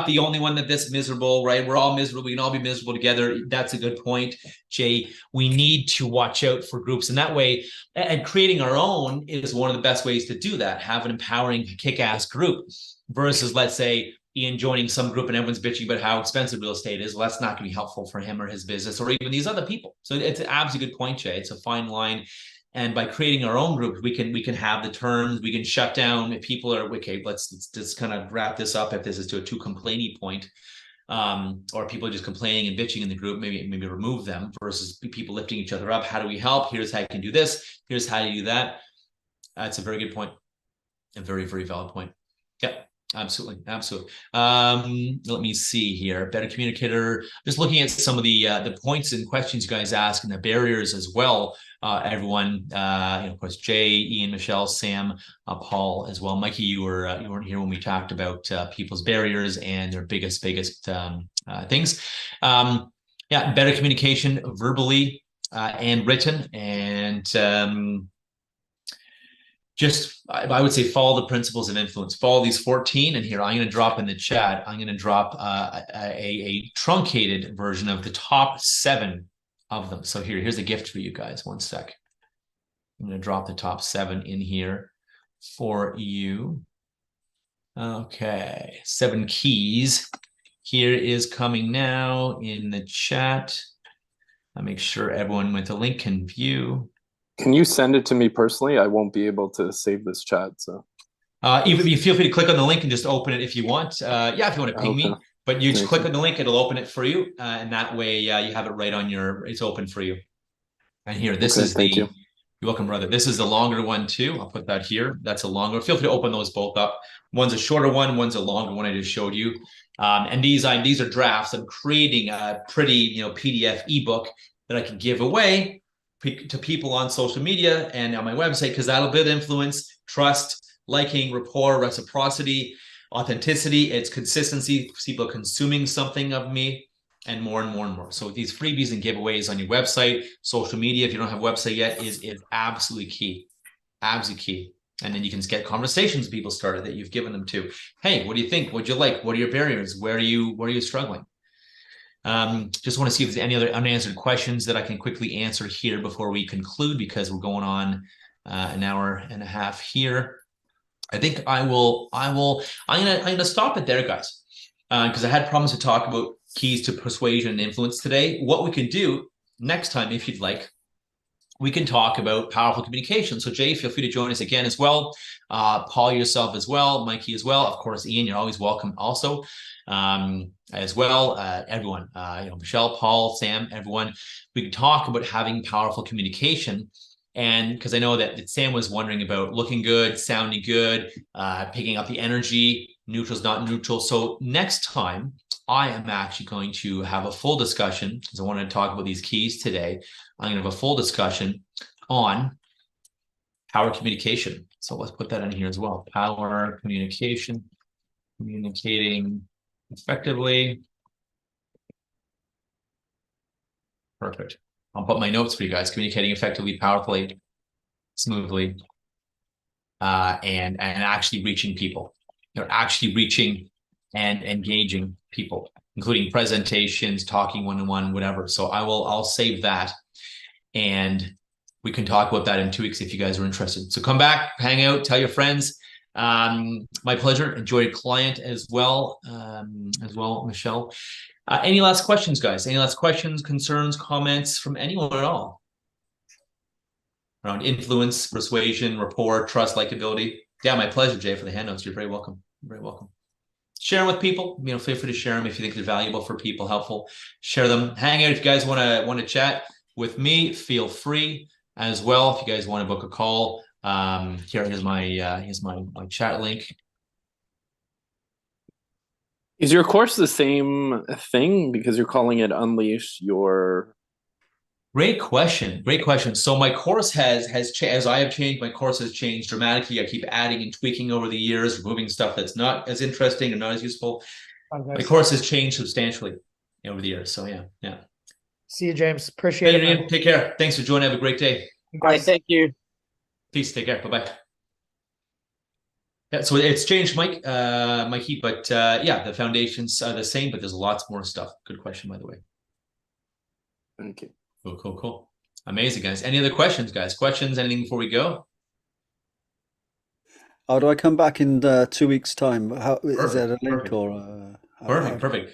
the only one that's miserable, right? We're all miserable. We can all be miserable together. That's a good point, Jay. We need to watch out for groups in that way, and creating our own is one of the best ways to do that. Have an empowering, kick-ass group, versus, let's say, Ian joining some group and everyone's bitching about how expensive real estate is. Well, that's not going to be helpful for him or his business, or even these other people. So it's an absolutely good point, Jay. It's a fine line. And by creating our own group, we can have the terms, we can shut down if people are, okay, let's just kind of wrap this up if this is to a too complaining point. or people just complaining and bitching in the group, maybe remove them versus people lifting each other up. How do we help? Here's how you can do this. Here's how you do that. That's a very good point. A very, very valid point. Yeah, absolutely. Absolutely. Let me see here. Better communicator. Just looking at some of the points and questions you guys ask and the barriers as well. Everyone, of course, Jay, Ian, Michelle, Sam, Paul as well. Mikey, you weren't here when we talked about people's barriers and their biggest things. Yeah, better communication verbally and written, and just, I would say, follow the principles of influence. Follow these 14. And here, I'm going to drop in the chat, I'm going to drop a truncated version of the top 7 of them. So here's a gift for you guys. One sec. I'm going to drop the top 7 in here for you. Okay, 7 keys. Here is coming now in the chat. I'll make sure everyone with the link can view. Can you send it to me personally? I won't be able to save this chat, so. Even you feel free to click on the link and just open it if you want. Yeah, if you want to ping me, but you just click on the link, it'll open it for you, and that way you have it right on it's open for you. And here, this is you're welcome, brother. This is the longer one too. I'll put that here. That's a longer. Feel free to open those both up. One's a shorter one. One's a longer one. I just showed you. And these are drafts. I'm creating a pretty PDF ebook that I can give away to people on social media and on my website, because that'll build influence, trust, liking, rapport, reciprocity, authenticity. It's consistency. People are consuming something of me, and more and more and more. So these freebies and giveaways on your website, social media, if you don't have a website yet, is absolutely key. Absolutely key. And then you can get conversations with people started that you've given them to. Hey, what do you think? What'd you like? What are your barriers? Where are you struggling? Just want to see if there's any other unanswered questions that I can quickly answer here before we conclude, because we're going on an hour and a half here. I think I'm gonna stop it there, guys, because I had promised to talk about keys to persuasion and influence today. What we can do next time, if you'd like, we can talk about powerful communication. So Jay, feel free to join us again as well. Paul, yourself as well. Mikey as well. Of course, Ian, you're always welcome also. As well, everyone, Michelle, Paul, Sam, everyone, we can talk about having powerful communication. And because I know that Sam was wondering about looking good, sounding good, picking up the energy, neutral's not neutral. So next time, I am actually going to have a full discussion, because I want to talk about these keys today. I'm going to have a full discussion on power communication. So let's put that in here as well. Power communication, communicating effectively. Perfect. I'll put my notes for you guys. Communicating effectively, powerfully, smoothly, and actually reaching people. Actually reaching and engaging people, including presentations, talking one-on-one, whatever. So I'll save that, and we can talk about that in 2 weeks if you guys are interested. So come back, hang out, tell your friends. My pleasure. Enjoy a client as well, Michelle. Any last questions, guys? Any last questions, concerns, comments from anyone at all around influence, persuasion, rapport, trust, likability? Yeah, my pleasure, Jay, for the handouts. You're very welcome. You're very welcome. Share them with people. Feel free to share them if you think they're valuable for people, helpful. Share them. Hang out if you guys want to chat with me. Feel free as well. If you guys want to book a call, here's my chat link. Is your course the same thing, because you're calling it Unleash Your? Great question. Great question. So my course has changed. As I have changed, my course has changed dramatically. I keep adding and tweaking over the years, removing stuff that's not as interesting and not as useful. My course has changed substantially over the years. So yeah. See you, James. Appreciate it. Man. Take care. Thanks for joining. Have a great day. All right. Thank you. Peace. Take care. Bye-bye. Yeah, so it's changed, Mikey, but yeah, the foundations are the same, but there's lots more stuff. Good question, by the way. Thank you. Cool. Amazing, guys. Any other questions, guys? Questions, anything before we go? How do I come back in 2 weeks' time? Is there a link or? Perfect.